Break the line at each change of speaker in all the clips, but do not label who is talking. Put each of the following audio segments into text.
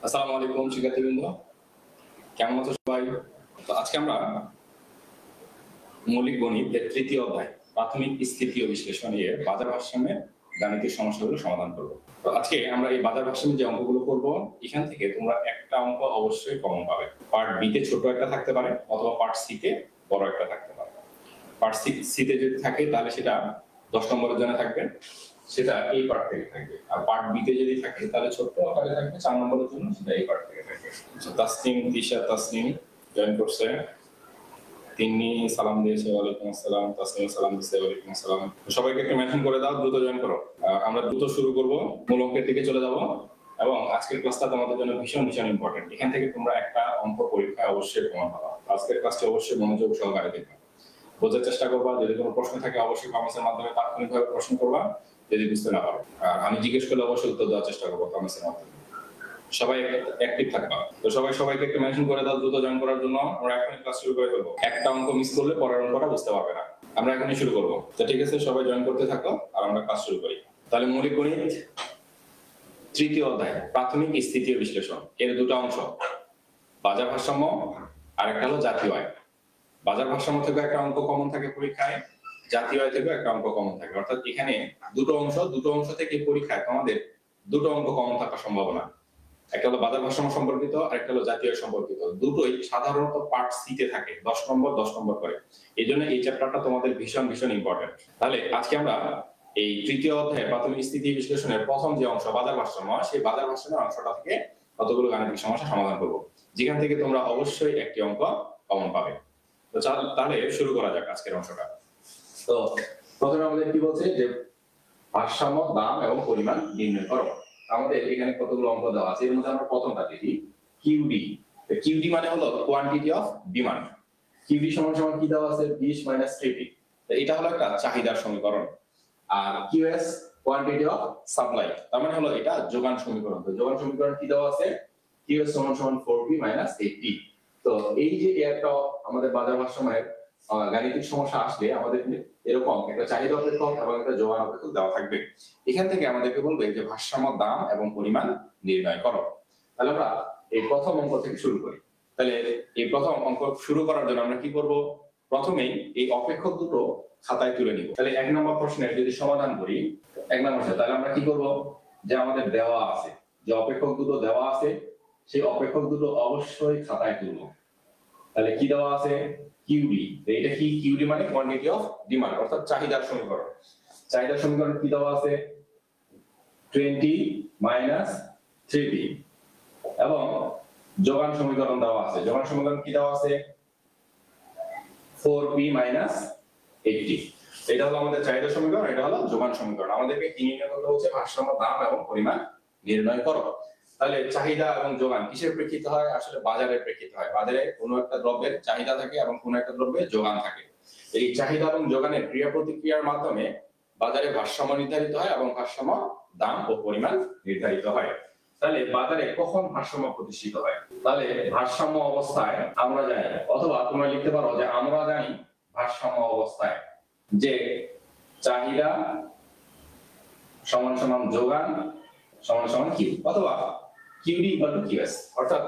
আসসালামু আলাইকুম শিক্ষার্থীবৃন্দ, কেমন আছো সবাই? তো আজকে আমরা মৌলিক গণিতের তৃতীয় অধ্যায় প্রাথমিক স্থিতি ও বিশ্লেষণ নিয়ে বাজার ভারসাম্যের গাণিতিক সমস্যাগুলো সমাধান করব। তো আজকে আমরা এই বাজার ভারসাম্যের যে অঙ্কগুলো করব, এখান থেকে তোমরা একটা অঙ্ক অবশ্যই কমন পাবে। পার্ট বি তে ছোট একটা থাকতে পারে অথবা পার্ট সি তে বড় একটা থাকতে পারে। পার্ট সি তে যদি থাকে তাহলে সেটা 10 নম্বরের জন্য থাকবে, সেটা এই পার্ট থেকে থাকবে। আর পার্ট বি তে যদি থাকে তাহলে ছোট্ট আকারে থাকবে 4 নম্বরের জন্য, সেটা এই পার্ট থেকে থাকবে। তাসনিম তিশা তাসনিম জয়েন করছে, তিনি সালাম দিয়েছে, ওয়ালাইকুম আসসালাম। তাসনিম সালাম দিয়েছে, ওয়ালাইকুম আসসালাম। সবাইকে একটু মেনশন করে দাও, দ্রুত জয়েন করো। আমরা দ্রুত শুরু করব, মূল অঙ্কের দিকে চলে যাব। এবং আজকের ক্লাসটা তোমাদের জন্য ভীষণ ভীষণ ইম্পর্টেন্ট। এখান থেকে তোমরা একটা অঙ্ক পরীক্ষায় অবশ্যই প্রমাণ পাবা। আজকের ক্লাসটা অবশ্যই মনোযোগ সহকারে দেখবে, বোঝার চেষ্টা করবা। যদি কোনো প্রশ্ন থাকে অবশ্যই কমেন্টসের মাধ্যমে তাৎক্ষণিকভাবে প্রশ্ন করবা, যদি বুঝতে না পারো। আর আমি জিজ্ঞেস করলে অবশ্যই উত্তর দেওয়ার চেষ্টা করবো কমেন্টসের মাধ্যমে। সবাই অ্যাক্টিভ থাকবা। তো সবাইকে একটু মেনশন করে দাও দ্রুত জয়েন করার জন্য। আমরা এখনই ক্লাস শুরু করে ফেলবো। একটা অঙ্ক মিস করলে পরের অঙ্কটা বুঝতে পারবে না। আমরা এখনই শুরু করবো। তো ঠিক আছে, সবাই জয়েন করতে থাকো আর আমরা ক্লাস শুরু করি। তাহলে মৌলিক গণিত তৃতীয় অধ্যায় প্রাথমিক স্থিতি ও বিশ্লেষণ এর দুটো অংশ, বাজার ভারসাম্য আর একটা হলো জাতীয় আয়। বাজার ভারসাম্য থেকে একটা অঙ্ক কমন থাকে পরীক্ষায়, জাতীয় আয় থেকে একটা অঙ্ক কমন থাকে। অর্থাৎ এখানে দুটো অংশ থেকে পরীক্ষায় তোমাদের দুটো অঙ্ক কমন থাকার সম্ভাবনা। একটা হলো বাজার ভারসাম্য সম্পর্কিত আর একটা হলো জাতীয় আয় সম্পর্কিত। দুটোই সাধারণত পার্ট সি তে থাকে, 10 নম্বর করে। এই জন্য এই চ্যাপ্টারটা তোমাদের ভীষণ ভীষণ ইম্পর্টেন্ট। তাহলে আজকে আমরা এই তৃতীয় অধ্যায়ে প্রাথমিক স্থিতি বিশ্লেষণের প্রথম যে অংশ বাজার ভারসাম্য, সেই বাজার ভারসাম্যের অংশটা থেকে কতগুলো গাণিতিক সমস্যা সমাধান করব, যেখান থেকে তোমরা অবশ্যই একটি অঙ্ক কমন পাবে। তো তাহলে শুরু করা যাক আজকের অংশটা। তো প্রথমে আমাদের কি বলছে যে ভারসাম্য দাম এবং পরিমাণ নির্ণয় করো। আমাদের এখানে কতগুলো অঙ্ক দেওয়া আছে, এর মধ্যে আমরা প্রথমটা দেখি কিউডি। কিউডি মানে হলো কোয়ান্টিটি অফ ডিমান্ড। কিউডি সমান সমান কি দেওয়া আছে 20 - 3p। তো এটা হলো একটা চাহিদার সমীকরণ। আর কিউএস কোয়ান্টিটি অফ সাপ্লাই, তার মানে হলো এটা যোগান সমীকরণ। তো যোগান সমীকরণ কি দেওয়া আছে কিউএস সমান সমান 4p - 8p। তো এই যে একটা আমাদের বাজার ভারসাম্যের গাণিতিক সমস্যা আসলে আমাদের এরকম একটা চাহিদা অপেক্ষক এবং একটা যোগান অপেক্ষক দেওয়া থাকবে। এখান থেকে আমাদেরকে বলবে যে ভারসাম্য দাম এবং পরিমাণ নির্ণয় করো। তাহলে আমরা এই প্রথম অঙ্ক থেকে শুরু করি। তাহলে এই প্রথম অঙ্ক শুরু করার জন্য আমরা কি করব, প্রথমেই এই অপেক্ষক দুটো খাতায় তুলে নিব। তাহলে 1 নম্বর প্রশ্নের যদি সমাধান করি 1 নম্বর, তাহলে আমরা কি করব, যে আমাদের দেওয়া আছে যে অপেক্ষক দুটো দেওয়া আছে, সেই অপেক্ষক দুটো অবশ্যই খাতায় তুলব। তাহলে কি দেওয়া আছে কিউডি। এটা কি কিউডি মানে কোয়ান্টিটি অফ ডিমান্ড, অর্থাৎ চাহিদার সমীকরণ। চাহিদার সমীকরণ কি দেওয়া আছে 20 - 3p। এবং যোগান সমীকরণ দেওয়া আছে, যোগান সমীকরণ কি দেওয়া আছে 4p - 80। এটা হলো আমাদের চাহিদা সমীকরণ, এটা হলো যোগান সমীকরণ। আমাদেরকে কি নির্ণয় করতে হচ্ছে ভারসাম্য দাম এবং পরিমাণ নির্ণয় করো। তাহলে চাহিদা এবং যোগান কিসের প্রেক্ষিতে হয়, আসলে বাজারের প্রেক্ষিতে হয়। বাজারে কোনো একটা দ্রব্যের চাহিদা থাকে এবং কোনো একটা দ্রব্যের যোগান থাকে। এই চাহিদা এবং যোগানের ক্রিয়া প্রতিক্রিয়ার মাধ্যমে বাজারে ভারসাম্য নির্ধারিত হয় এবং ভারসাম্য দাম ও পরিমাণ নির্ধারিত হয়। তাহলে বাজারে কখন ভারসাম্য প্রতিষ্ঠিত হয়, তাহলে ভারসাম্য অবস্থায় আমরা জানি, অথবা তোমরা লিখতে পারো যে আমরা জানি ভারসাম্য অবস্থায় যে চাহিদা সমান সমান যোগান সমান সমান কিউ, অথবা কিউডি ইকুয়াল টু কিউএস। অর্থাৎ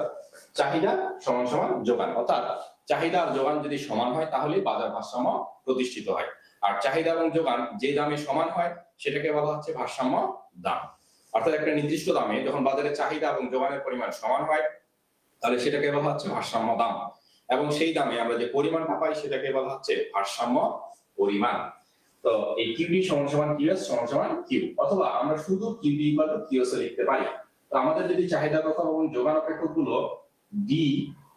চাহিদা সমান সমান যোগান, অর্থাৎ চাহিদা আর যোগান যদি সমান হয় তাহলে বাজার ভারসাম্য প্রতিষ্ঠিত হয়। আর চাহিদা এবং যোগান যে দামে সমান হয় সেটাকে বলা হচ্ছে ভারসাম্য দাম। অর্থাৎ একটা নির্দিষ্ট দামে যখন বাজারে চাহিদা এবং যোগানের পরিমাণ সমান হয় তাহলে সেটাকে বলা হচ্ছে ভারসাম্য দাম, এবং সেই দামে আমরা যে পরিমাণটা পাই সেটাকে বলা হচ্ছে ভারসাম্য পরিমাণ। তো এই কিউডি সমান সমান কিউএস সমান সমান কিউ, অথবা আমরা শুধু কিউডি ইকুয়াল টু কিউএস লিখতে পারি। তো আমাদের যদি চাহিদা তথা এবং যোগান অপেক্ষকগুলো ডি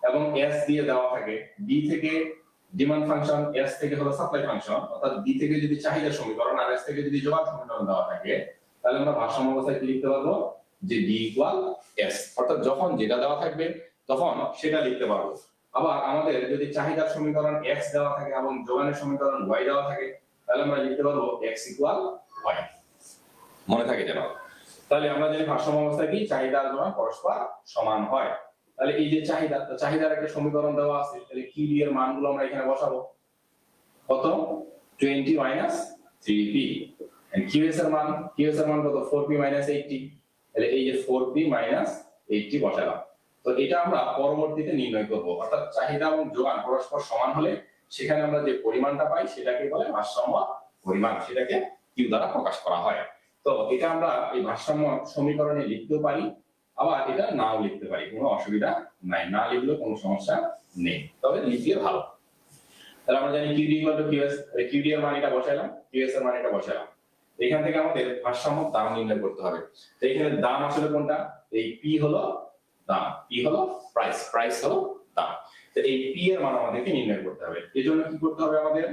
এবং এস দিয়ে দেওয়া থাকে, ডি থেকে ডিমান্ড ফাংশন, এস থেকে হলো সাপ্লাই ফাংশন, অর্থাৎ ডি থেকে যদি চাহিদা সমীকরণ আর এস থেকে যদি যোগান সমীকরণ দেওয়া থাকে, তাহলে আমরা ভারসাম্য অবস্থায় কি লিখতে পারবো যে ডি ইকুয়াল এস। অর্থাৎ যখন যেটা দেওয়া থাকবে তখন সেটা লিখতে পারবো। আবার আমাদের যদি চাহিদার সমীকরণ এক্স দেওয়া থাকে এবং যোগানের সমীকরণ ওয়াই দেওয়া থাকে, তাহলে আমরা লিখতে পারবো এক্স ইকুয়াল ওয়াই। মনে থাকে যেন। তাহলে আমরা জানি ভারসাম্য অবস্থায় কি চাহিদা আর যোগান পরস্পর সমান হয়। তাহলে এই যে চাহিদার একটা সমীকরণ দেওয়া আছে, তাহলে কিউডি এর মানগুলো আমরা এখানে বসাবো। কত 20 - 3p। কিউএস এর মান কত 4p - 80। তাহলে এই যে 4p - 80 বসালাম। তো এটা আমরা পরবর্তীতে নির্ণয় করব, অর্থাৎ চাহিদা এবং যোগান পরস্পর সমান হলে সেখানে আমরা যে পরিমাণটা পাই সেটাকে বলে ভারসাম্য পরিমাণ, সেটাকে কিউ দ্বারা প্রকাশ করা হয়। তো এটা আমরা এই ভারসাম্য সমীকরণে লিখতেও পারি, আবার এটা নাও লিখতে পারি, কোনো অসুবিধা নাই, না লিখলেও কোনো সমস্যা নেই, তবে লিখলে ভালো। তাহলে আমরা জানি Q D equal to Q S, Q D এর মান এটা বসাইলাম, কিউ এস এর মান এটা বসাইলাম। এখান থেকে আমাদের ভারসাম্য দাম নির্ণয় করতে হবে। তো এখানে দাম আসলে কোনটা? এই পি হলো দাম, পি হলো প্রাইস, প্রাইস হলো দাম। তো এই পি এর মান আমাদেরকে নির্ণয় করতে হবে। এর জন্য কি করতে হবে আমাদের?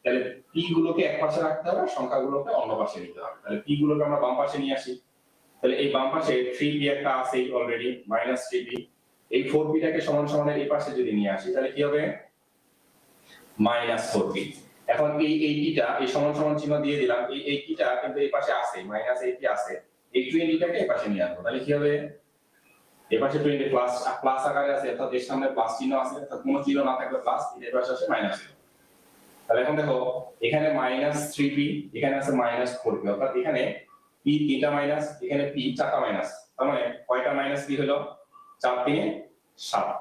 তাহলে পি গুলোকে এক পাশে রাখতে হবে, সংখ্যাগুলোকে অন্য পাশে নিতে হবে। তাহলে পি গুলোকে আমরা বাম পাশে নিয়ে আসি। তাহলে এই বাম পাশে 3p একটা আছে অলরেডি, -3p। এই 4p টাকে সমান সমানের এই পাশে যদি নিয়ে আসি তাহলে কি হবে? -4p। এখন এই 80 টা এই সমান সমান চিহ্ন দিয়ে দিলাম, এই 80 টা কিন্তু এই পাশে আছে, -80 আছে। এই 20 টাকে এই পাশে নিয়ে আসবো, তাহলে কি হবে? এই পাশে 20 প্লাস প্লাস আকারে আছে, অর্থাৎ এর সামনে প্লাস চিহ্ন আছে, অর্থাৎ কোনো চিহ্ন না থাকলে প্লাস, এর পাশে আসে মাইনাস। তাহলে এখন দেখো এখানে -3p, এখানে আছে -4p, অর্থাৎ এখানে p 3টা মাইনাস, এখানে p 4টা মাইনাস। তার মানে কয়টা মাইনাস p হলো? 4 3 7।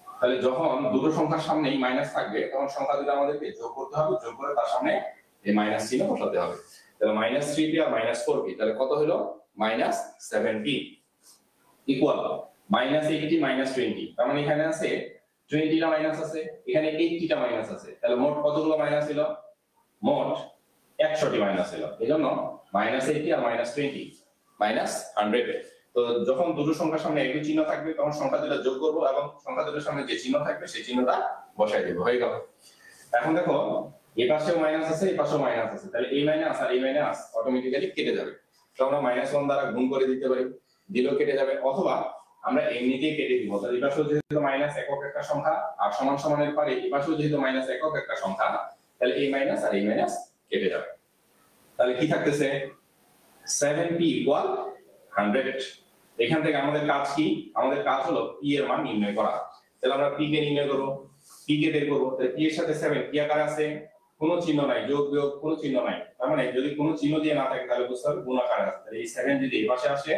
তাহলে যখন দুটো সংখ্যার সামনেই মাইনাস থাকবে তখন সংখ্যা দুটো আমাদেরকে যোগ করতে হবে, যোগ করে তার সামনে এই মাইনাস চিহ্ন বসাতে হবে। তাহলে -3p আর -4p, তাহলে কত হলো? -7p equal -80 -20। তার মানে এখানে আছে 20 টা মাইনাস আছে, এখানে 80 টা মাইনাস আছে। তাহলে মোট কতগুলো মাইনাস ছিল? মোট 100 টি মাইনাস ছিল। এজন্য -80 আর -20 -100। তো যখন দুটো সংখ্যার সামনে একই চিহ্ন থাকবে তখন সংখ্যা দুটো যোগ করব এবং সংখ্যা দুটোর সামনে যে চিহ্ন থাকবে সেই চিহ্নটা বসাই দেব, হয়ে গেল। এখন দেখো এই পাশেও মাইনাস আছে, এই পাশেও মাইনাস আছে, তাহলে এই মাইনাস আর এই মাইনাস অটোমেটিক্যালি কেটে যাবে। তো আমরা -1 দ্বারা গুণ করে দিতে পারি, দিলেও কেটে যাবে, অথবা আমরা এমনিতেই কেটে দিব। তাহলে এই পাশেও যেহেতু মাইনাস একক একটা সংখ্যা আর সমান সমানের পরে এই পাশেও যেহেতু মাইনাস একক একটা সংখ্যা, তাহলে এই মাইনাস আর এই মাইনাস কেটে যাবে। তাহলে কি থাকতেছে? 7p equal 100। এখান থেকে আমাদের কাজ কি? আমাদের কাজ হলো p এর মান নির্ণয় করা। তাহলে আমরা p কে নির্ণয় করব, p কে বের করব। তাহলে p এর সাথে 7 কি আকারে আছে? কোনো চিহ্ন নাই, যোগ বিয়োগ কোনো চিহ্ন নাই। তার মানে যদি কোনো চিহ্ন দিয়ে না থাকে তাহলে বুঝতে হবে গুণ আকারে আছে। তাহলে এই 7 যদি এই পাশে আসে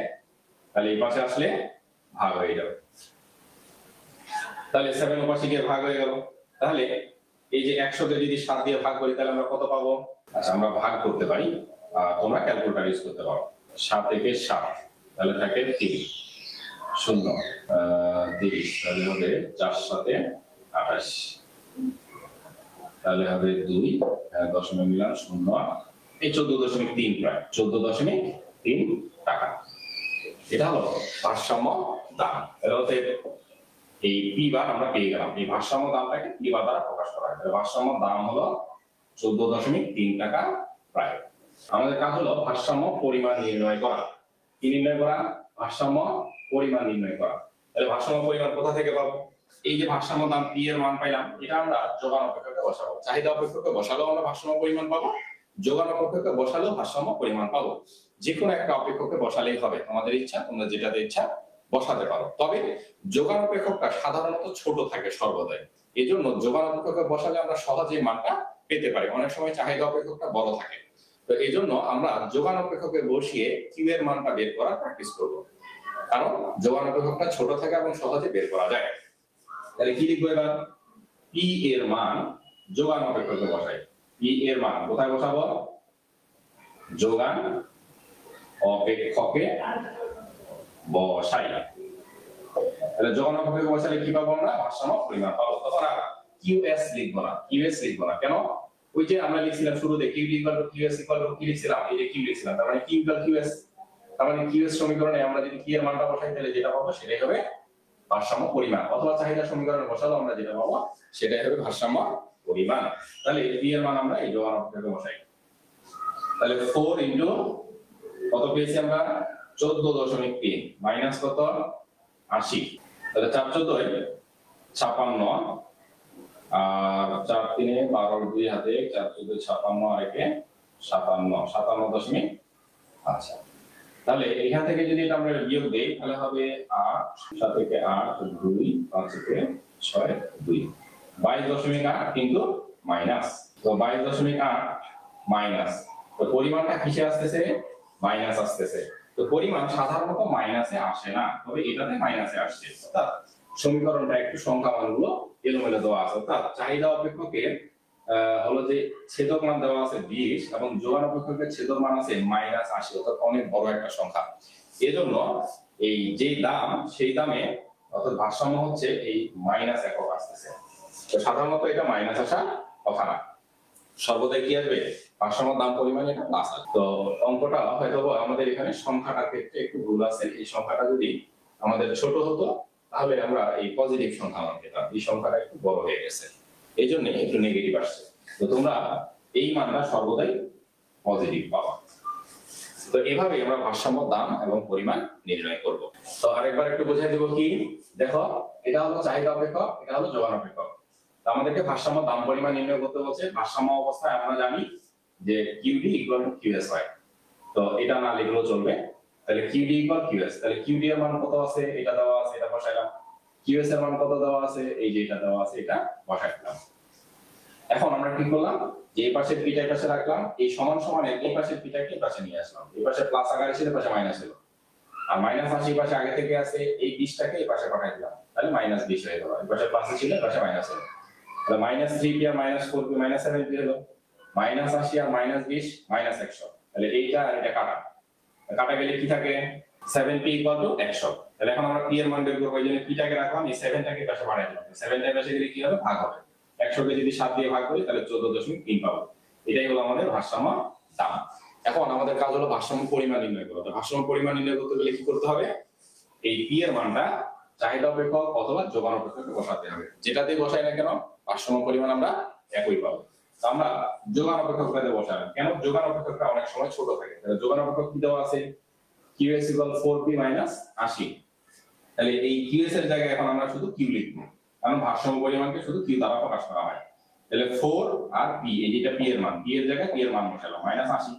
তাহলে এই পাশে আসলে ভাগ হয়ে যাবে। তাহলে 7 ওপাশে গিয়ে ভাগ হয়ে গেল। তাহলে এই যে 100 কে যদি 7 দিয়ে ভাগ করি তাহলে আমরা কত পাবো? আচ্ছা আমরা ভাগ করতে পারি, তোমরা ক্যালকুলেটর ইউজ করতে পারো। 7 থেকে 7 তাহলে থাকে 30 শূন্য 30, তাহলে হবে 4 7 28, তাহলে হবে 2 দশমিক মিলান 0, এই 14.3 প্রায় 14.3 টাকা। এটা হলো ভারসাম্য দাম। এর এই পি বার আমরা পেয়ে গেলাম। এই ভারসাম্য দামটাকে পি বার দ্বারা প্রকাশ করা হয়। ভারসাম্য দাম হলো 14.3 টাকা প্রায়। আমাদের কাজ হলো ভারসাম্য পরিমাণ নির্ণয় করা। কি নির্ণয় করা? ভারসাম্য পরিমাণ নির্ণয় করা। তাহলে ভারসাম্য পরিমাণ কোথা থেকে পাবো? এই যে ভারসাম্য দাম পি এর মান পাইলাম, এটা আমরা যোগান অপেক্ষকে বসাবো। চাহিদা অপেক্ষকে বসালেও আমরা ভারসাম্য পরিমাণ পাবো, যোগান অপেক্ষকে বসালেও ভারসাম্য পরিমাণ পাবো। যে কোনো একটা অপেক্ষকে বসালেই হবে, তোমাদের ইচ্ছা, তোমরা যেটাতে ইচ্ছা বসাতে পারো। তবে যোগান অপেক্ষকটা সাধারণত ছোট থাকে সর্বদাই, এজন্য যোগান অপেক্ষকে বসালে আমরা সহজেই মানটা পেতে পারি। অনেক সময় চাহিদা অপেক্ষকটা বড় থাকে, তো এই জন্য আমরা যোগান অপেক্ষকে বসিয়ে কিউ এর মানটা বের করার প্র্যাকটিস করব, কারণ যোগান অপেক্ষকটা ছোট থাকে এবং সহজে বের করা যায়। তাহলে কি লিখবো এবার? পি এর মান যোগান অপেক্ষকে বসাই। পি এর মান কোথায় বসাবো? যোগান অপেক্ষকে বসাই। তাহলে যোগান অপেক্ষকে বসালে কি পাবো আমরা? ভারসাম্য পরিমাণ পাবো। তখন আর কিউএস লিখবো না, কিউএস লিখবো না। কেন? ওই যে আমরা লিখছিলাম শুরুতে Q equal to QS equal to কি লিখছিলাম? এই যে কিউ লিখছিলাম, তার মানে কিউ ইকুয়াল কিউএস। তার মানে কিউএস সমীকরণে আমরা যদি কি এর মানটা বসাই তাহলে যেটা পাবো সেটাই হবে ভারসাম্য পরিমাণ, অথবা চাহিদা সমীকরণে বসালে আমরা যেটা পাবো সেটাই হবে ভারসাম্য পরিমাণ। তাহলে পি এর মান আমরা এই যোগান অপেক্ষকে বসাই। তাহলে 4 ইনটু কত পেয়েছি আমরা? 14.3 মাইনাস কত? 80। তাহলে 4 14 56, আর 4 3 12 2 হাতে 4 14 56 আর একে 57 57. আচ্ছা, তাহলে এখান থেকে যদি এটা আমরা বিয়োগ দেই তাহলে হবে 8 7 থেকে 8 2 5 থেকে 6 2 22.8 কিন্তু মাইনাস। তো 22.8 মাইনাস, তো পরিমাণটা কিসে আসতেছে? মাইনাস আসতেছে। তো পরিমাণ সাধারণত মাইনাসে আসে না, তবে এটাতে মাইনাসে আসছে, অর্থাৎ সমীকরণটা একটু সংখ্যা মানগুলো এলোমেলো দেওয়া আছে। অর্থাৎ চাহিদা অপেক্ষকের হলো যে ছেদক মান দেওয়া আছে 20 এবং যোগান অপেক্ষকের ছেদক মান আছে -80, অর্থাৎ অনেক বড় একটা সংখ্যা। এজন্য এই যে দাম সেই দামে অর্থাৎ ভারসাম্য হচ্ছে এই মাইনাস একক আসতেছে। তো সাধারণত এটা মাইনাস আসা কথা না, সর্বদাই কি আসবে ভারসাম্য দাম পরিমাণ এটা প্লাস আসবে। তো অঙ্কটা হয়তো আমাদের এখানে সংখ্যাটার ক্ষেত্রে একটু ভুল আছে। এই সংখ্যাটা যদি আমাদের ছোট হতো তাহলে আমরা এই পজিটিভ সংখ্যা মান পেতাম, এই সংখ্যাটা একটু বড় হয়ে গেছে, এই জন্য একটু নেগেটিভ আসছে। তো তোমরা এই মানটা সর্বদাই পজিটিভ পাবা। তো এভাবে আমরা ভারসাম্য দাম এবং পরিমাণ নির্ণয় করব। তো আরেকবার একটু বোঝাই দেব কি, দেখো এটা হলো চাহিদা অপেক্ষক, এটা হলো যোগান অপেক্ষক। তো আমাদেরকে ভারসাম্য দাম পরিমাণ নির্ণয় করতে বলছে। ভারসাম্য অবস্থায় আমরা জানি যে QD = QS হয়, তো এটা না লিখলেও চলবে। তাহলে QD = QS, তাহলে QD এর মান কত আছে এটা দেওয়া আছে, এটা বসাইলাম। QS এর মান কত দেওয়া আছে, এই যে এটা দেওয়া আছে, এটা বসাইলাম। এখন আমরা কি করলাম, যে এই পাশে পিটা এই পাশে রাখলাম, এই সমান সমান এই পাশে পিটাকে এই পাশে নিয়ে আসলাম, এই পাশে প্লাস আকারে ছিল, এই পাশে মাইনাস হলো, আর -80 পাশে আগে থেকে আছে, এই 20টাকে এই পাশে পাঠিয়ে দিলাম, তাহলে -20 হয়ে গেল। এই পাশে প্লাস ছিল, এই পাশে মাইনাস হলো, তাহলে -3p আর -4p -7p হলো, -80 আর -20 -100। তাহলে এইটা আর এটা কাটা কাটা গেলে কি থাকে, 7p = 100। তাহলে এখন আমরা p এর মান বের করব, এই জন্য p টাকে রাখলাম, এই 7টাকে পাশে বাড়াই দিলাম, 7টা পাশে গেলে কি হবে, ভাগ হবে। 100 কে যদি 7 দিয়ে ভাগ করি তাহলে 14.3 পাবো। এটাই হলো আমাদের ভারসাম্য দাম। এখন আমাদের কাজ হলো ভারসাম্য পরিমাণ নির্ণয় করা। তো ভারসাম্য পরিমাণ নির্ণয় করতে গেলে কি করতে হবে, এই p এর মানটা চাহিদা অপেক্ষক অথবা যোগান অপেক্ষকে বসাতে হবে। যেটাতে বসাই না কেন ভারসাম্য পরিমাণ আমরা একই পাবো। তো আমরা যোগান অপেক্ষকটাতে বসাবো। কেন, যোগান অপেক্ষকটা অনেক সময় ছোট থাকে। তাহলে যোগান অপেক্ষক কি দেওয়া আছে, QS = 4p - 80। তাহলে এই QS এর জায়গায় এখন আমরা শুধু Q লিখবো, কারণ ভারসাম্য পরিমাণকে শুধু Q দ্বারা প্রকাশ করা হয়। তাহলে 4 আর p, এই যেটা p এর মান, p এর জায়গায় p এর মান বসালাম -80।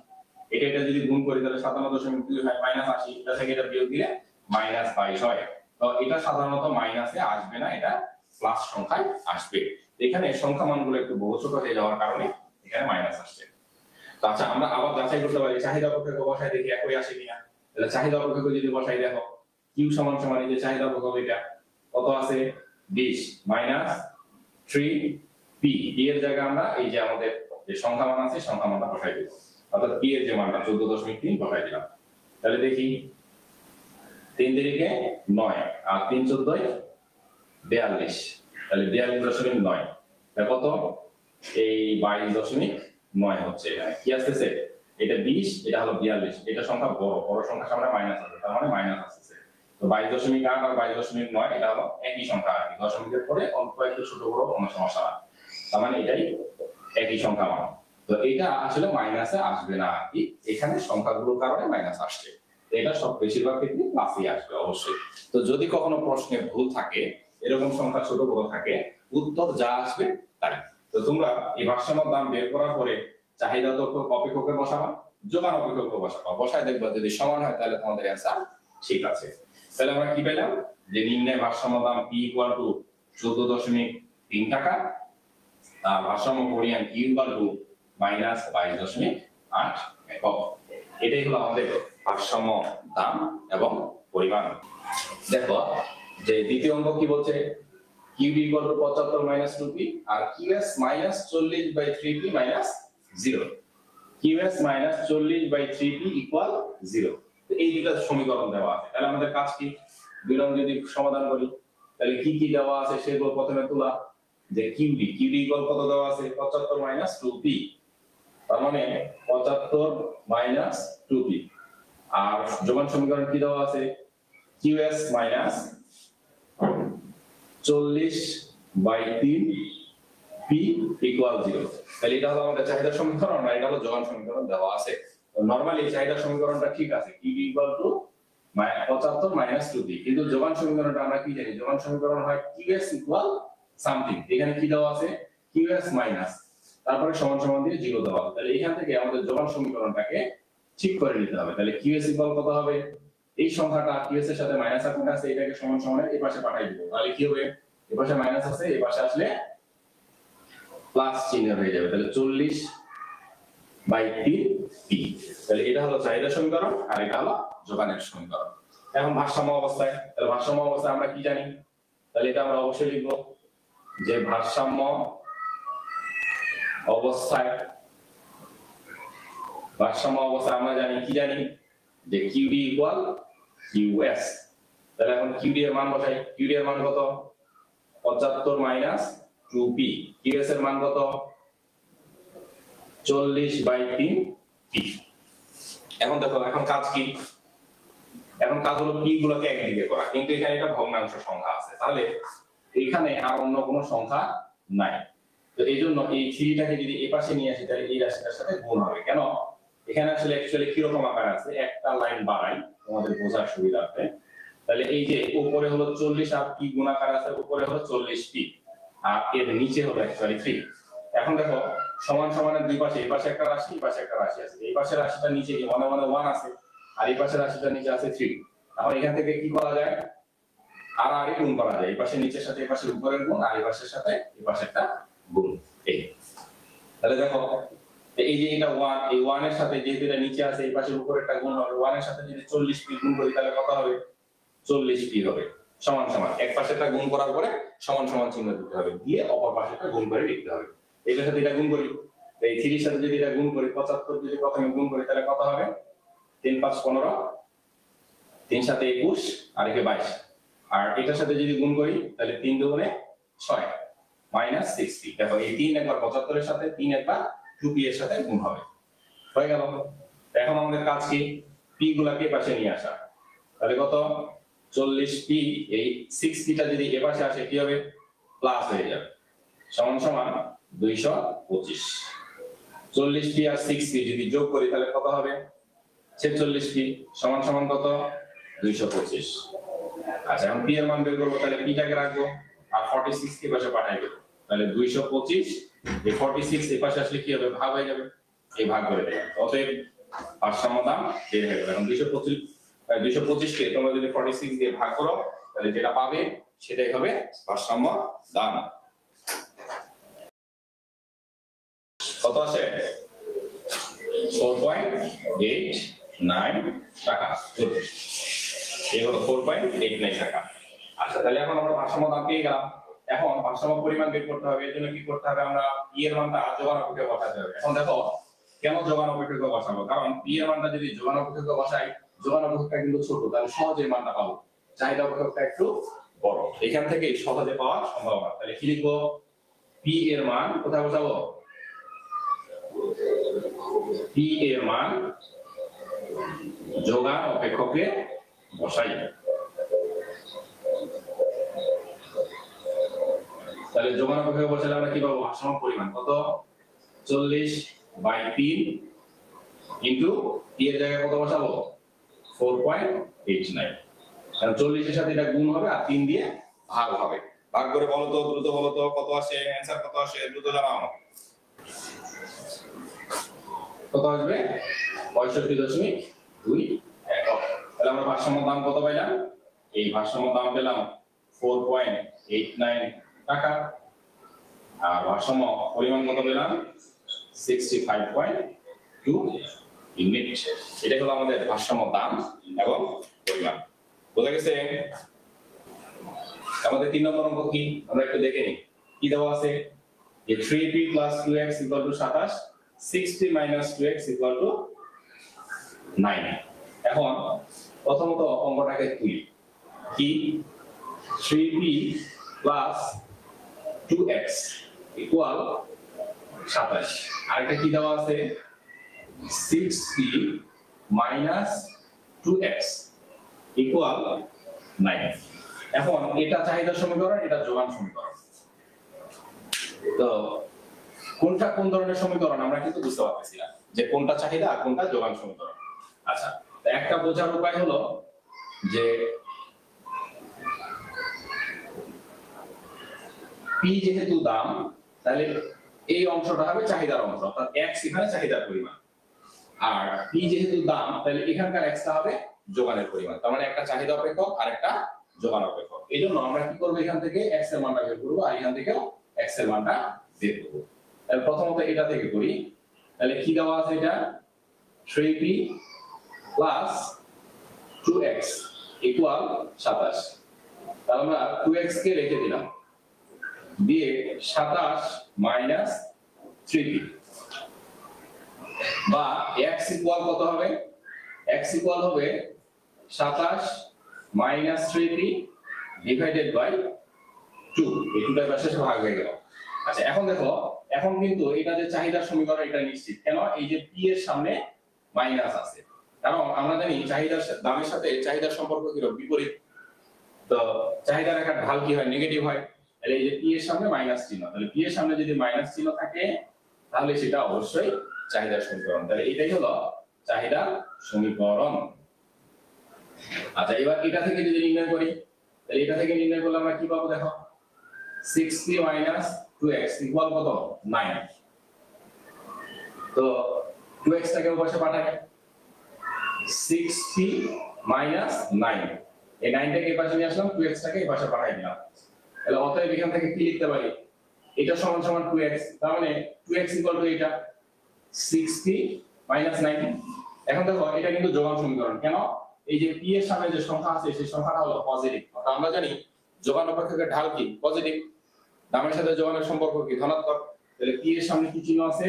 এটা যদি গুণ করি তাহলে 57.2 হয়, -80 এটা থেকে এটা বিয়োগ দিলে -22 হয়। তো এটা সাধারণত মাইনাসে আসবে না, এটা প্লাস সংখ্যায় আসবে। এখানে সংখ্যা মানগুলো একটু বড় ছোট হয়ে যাওয়ার কারণে এখানে মাইনাস আসছে। তো আচ্ছা, আমরা আবার যাচাই করতে পারি, চাহিদা অপেক্ষক বসাই দেখি একই আসে কিনা। তাহলে চাহিদা অপেক্ষক যদি বসাই দেখো, Q = এই যে চাহিদা অপেক্ষক এটা কত আছে, 20 - 3p, p এর জায়গায় আমরা এই যে আমাদের যে সংখ্যা মান আছে সংখ্যা মানটা বসাই দেব, অর্থাৎ p এর যে মানটা 14.3 বসাই দিলাম। তাহলে দেখি 3 3 9 আর 3 14 42, তাহলে 42.9 কত, এই 22.9 হচ্ছে। এখানে কি আসতেছে, এটা 20, এটা হলো 42, এটা সংখ্যা বড় বড় সংখ্যার সামনে মাইনাস আছে, তার মানে মাইনাস আসছে। তো 22.8 আর 22.9 এটা হলো একই সংখ্যা, আর কি দশমিকের পরে অল্প একটু ছোট বড় কোনো সমস্যা না, তার মানে এটাই একই সংখ্যা মান। তো এটা আসলে মাইনাসে আসবে না, আর কি এখানে সংখ্যাগুলোর কারণে মাইনাস আসছে। এটা সব বেশিরভাগ ক্ষেত্রে প্লাসই আসবে অবশ্যই। তো যদি কখনো প্রশ্নে ভুল থাকে, এরকম সংখ্যা ছোট বড় থাকে, উত্তর যা আসবে তাই। তো তোমরা এই ভারসাম্য দাম বের করার পরে চাহিদা অপেক্ষকে বসাবা, যোগান অপেক্ষকে বসাবা, বসায় দেখবা যদি সমান হয় তাহলে তোমাদের অ্যান্সার ঠিক আছে। তাহলে আমরা কি পেলাম, যে নির্ণয় ভারসাম্য দাম p = 14.3 টাকা, আর ভারসাম্য পরিমাণ Q = -22.8 একক। এটাই হলো আমাদের ভারসাম্য দাম এবং পরিমাণ। দেখো যে দ্বিতীয় অঙ্ক কি বলছে, QD = 75 - 2p আর QS - 40/3p - 0। QS - 40/3p = 0। এই দুটো সমীকরণ দেওয়া আছে। তাহলে আমাদের কাজ কি, দুইজন যদি সমাধান করি তাহলে কি কি দেওয়া আছে সেগুলো প্রথমে তোলা। যে QD কত দেওয়া আছে, 75 - 2p, তার মানে 75 - 2p। আর যোগান সমীকরণ কি দেওয়া আছে, QS - 40/3p = 0। তাহলে এটা হলো আমাদের চাহিদা সমীকরণ, আর এটা হলো যোগান সমীকরণ দেওয়া আছে। নরমালি চাহিদা সমীকরণটা ঠিক আছে, QD = 75 - 2p, কিন্তু যোগান সমীকরণটা আমরা কি জানি, যোগান সমীকরণ হয় QS = সামথিং। এখানে কি দেওয়া আছে, QS মাইনাস, তারপরে সমান সমান দিয়ে 0 দেওয়া আছে। তাহলে এখান থেকে আমাদের যোগান সমীকরণটাকে ঠিক করে নিতে হবে। তাহলে QS = কত হবে, এই সংখ্যাটা QS এর সাথে মাইনাস আকারে আছে, এটাকে সমান সমানে এই পাশে পাঠিয়ে দিব। তাহলে কি হবে, এই পাশে মাইনাস আছে, এই পাশে আসলে প্লাস চিহ্ন হয়ে যাবে। তাহলে 40/3p। তাহলে এটা হলো চাহিদা সমীকরণ আর এটা হলো যোগানের সমীকরণ। এখন ভারসাম্য অবস্থায়, তাহলে ভারসাম্য অবস্থায় আমরা কি জানি, তাহলে এটা আমরা অবশ্যই লিখবো যে ভারসাম্য অবস্থায়, ভারসাম্য অবস্থায় আমরা জানি কি জানি যে QD ইকুয়াল QS। তাহলে এখন QD এর মান বসাই, QD এর মান কত 75 মাইনাস 2P, QS এর মান কত 40/3P। এখন দেখো এখন কাজ কি, এখন কাজ হলো P গুলোকে একদিকে করা, কিন্তু এখানে একটা ভগ্নাংশ সংখ্যা আছে, তাহলে এখানে আর অন্য কোনো সংখ্যা নাই। তো এই জন্য এই 3টাকে যদি এই পাশে নিয়ে আসি তাহলে এই রাশিটার সাথে গুণ হবে। কেন, এখানে আসলে অ্যাকচুয়ালি কিরকম আকার আছে, একটা লাইন বাড়াই তোমাদের বোঝার সুবিধার্থে। তাহলে এই যে উপরে হলো 40 আর P গুণাকার আছে, উপরে হলো 40P আর এর নিচে হলো অ্যাকচুয়ালি 3। এখন দেখো সমান সমানের দুই পাশে, এই পাশে একটা রাশি এই পাশে একটা রাশি আছে, এই পাশের রাশিটা নিচে কি মনে মনে 1 আছে আর এই পাশের রাশিটা নিচে আছে 3। এখন এখান থেকে কি করা যায়, আর আর গুণ করা যায়, এই পাশে নিচের সাথে এই পাশের উপরের গুণ আর এই পাশের সাথে এই পাশেরটা গুণ। এই তাহলে দেখো এই যে এটা 1, এই 1 এর সাথে যেহেতু এটা নিচে আছে এই পাশের উপরেরটা গুণ হবে, 1 এর সাথে যদি 40P গুণ করি তাহলে কত হবে 40P হবে সমান সমান, এক পাশেরটা গুণ করার পরে সমান সমান চিহ্ন দিতে হবে, দিয়ে অপর পাশেরটা গুণ করে লিখতে হবে। এটার সাথে এটা গুণ করি, এই 3 এর সাথে যদি এটা গুণ করি 75 যদি প্রথমে গুণ করি তাহলে কত হবে 3 5 15, 3 7 21 আর একে 22, আর এটার সাথে যদি গুণ করি তাহলে 3 দুগুণে 6 মাইনাস 60। দেখো এই 3 একবার 75 এর সাথে, 3 একবার 2P এর সাথে গুণ হবে, হয়ে গেল। এখন আমাদের কাজ কি, P গুলাকে পাশে নিয়ে আসা, তাহলে কত 40P, এই 6Pটা যদি এ পাশে আসে কি হবে প্লাস হয়ে যাবে, সমান সমান 225। 40P আর 6P যদি যোগ করি তাহলে কত হবে 46P সমান সমান কত 225। আচ্ছা এখন P এর মান বের করব, তাহলে P টাকে রাখবো আর 46 কে পাশে পাঠাই দেব, তাহলে 225 এই 46 এই পাশে আসলে কি হবে ভাগ হয়ে যাবে, এই ভাগ করে দেব, অতএব ভারসাম্য দাম বের হয়ে গেল। এখন 225 কে তোমরা যদি 46 দিয়ে ভাগ করো তাহলে যেটা পাবে সেটাই হবে ভারসাম্য দাম। কত আছে 4.89 টাকা, এই হলো 4.89 টাকা। আচ্ছা তাহলে এখন আমরা ভারসাম্য দাম পেয়ে গেলাম, এখন ভারসাম্য পরিমাণ বের করতে হবে, এর জন্য কি করতে হবে, আমরা P এর মানটা যোগান অপেক্ষকে বসাতে হবে। এখন দেখো কেন যোগান অপেক্ষকে বসাবো, কারণ P এর মানটা যদি যোগান অপেক্ষকে বসাই, যোগান অপেক্ষকটা কিন্তু ছোট, তাহলে সহজে মানটা পাবো, চাহিদা অপেক্ষকটা একটু বড়, এখান থেকে সহজে পাওয়ার সম্ভাবনা। তাহলে কি লিখবো, P এর মান কোথায় বসাবো, P এর মান যোগান অপেক্ষকে বসাই, তাহলে যোগান অপেক্ষকে বসালে আমরা কি পাবো, ভারসাম্য পরিমাণ কত 40/3 ইনটু P এর জায়গায় কত বসাবো 4.89, কারণ 40 এর সাথে এটা গুণ হবে আর 3 দিয়ে ভাগ হবে। ভাগ করে বলো তো, দ্রুত বলো তো কত আসে, অ্যানসার কত আসে, দ্রুত জানাও কত আসবে 65.2 একক। তাহলে আমরা ভারসাম্য দাম কত পাইলাম, এই ভারসাম্য দাম পেলাম 4.89 টাকা, আর ভারসাম্য পরিমাণ কত পেলাম 65.2 ইউনিট। এটাই হলো আমাদের ভারসাম্য দাম এবং পরিমাণ। বোঝা গেছে? আমাদের 3 নম্বর অঙ্ক কি আমরা একটু দেখে নিই। কি দেওয়া আছে, যে 3p + 2x = 27, 6p - 2x = 9। এখন প্রথমত অঙ্কটাকে তুলি, কি 3p + 2x = 27, আর এটা কি দেওয়া আছে 6p - 2x = 9। এখন এটা চাহিদা সমীকরণ, এটা যোগান সমীকরণ, তো কোনটা কোন ধরনের সমীকরণ আমরা কিন্তু বুঝতে পারতেছি না যে কোনটা চাহিদা আর কোনটা যোগান সমীকরণ। আচ্ছা একটা বোঝার উপায় হলো যে P যেহেতু দাম, তাহলে এই অংশটা হবে চাহিদার অংশ, অর্থাৎ x এখানে চাহিদার পরিমাণ, আর P যেহেতু দাম তাহলে এখানকার x টা হবে যোগানের পরিমাণ, তার মানে একটা চাহিদা অপেক্ষক আর একটা যোগান অপেক্ষক। এইজন্য আমরা কি করব, এখান থেকে x এর মানটা বের করব আর এখান থেকেও x এর মানটা বের করব। তাহলে প্রথমত এটা থেকে করি, তাহলে কি দেওয়া আছে, এটা 3p প্লাস 2x ইকুয়াল 27। তাহলে আমরা 2x কে রেখে দিলাম, দিয়ে 27 মাইনাস 3p, বা x ইকুয়াল কত হবে? x ইকুয়াল হবে 27 মাইনাস 3p ডিভাইডেড বাই 2। এই দুটার পাশে ভাগ হয়ে গেল। আচ্ছা এখন দেখো, এখন কিন্তু এটা যে চাহিদার সমীকরণ এটা নিশ্চিত। কেন? এই যে p এর সামনে মাইনাস আছে, কারণ আমরা জানি চাহিদার দামের সাথে চাহিদার সম্পর্ক কি বিপরীত। তো চাহিদার একটা ঢাল কি হয়? নেগেটিভ হয়। তাহলে এই যে p এর সামনে মাইনাস চিহ্ন, তাহলে p এর সামনে যদি মাইনাস চিহ্ন থাকে তাহলে সেটা অবশ্যই চাহিদার সমীকরণ। তাহলে এটাই হলো চাহিদার সমীকরণ। আচ্ছা এবার এটা থেকে যদি নির্ণয় করি, তাহলে এটা থেকে নির্ণয় করলে আমরা কি পাবো? দেখো 6p মাইনাস 2x ইকুয়াল কত? 9। তো 2x টাকে ওই পাশে পাঠাই, 6p মাইনাস 9, এই 9 টাকে এই পাশে নিয়ে আসলাম, 2x টাকে এই পাশে পাঠাই দিলাম। তাহলে অতএব এখান থেকে কি লিখতে পারি? এটা সমান সমান 2x, তার মানে 2x ইকুয়াল টু এটা 6p মাইনাস 9। এখন দেখো এটা কিন্তু যোগান সমীকরণ। কেন? এই যে p এর সামনে যে সংখ্যা আছে সেই সংখ্যাটা হলো পজিটিভ। অর্থাৎ আমরা জানি যোগান অপেক্ষকের ঢাল কি? পজিটিভ। দামের সাথে যোগানের সম্পর্ক কি? ধনাত্মক। তাহলে p এর সামনে কি চিহ্ন আছে?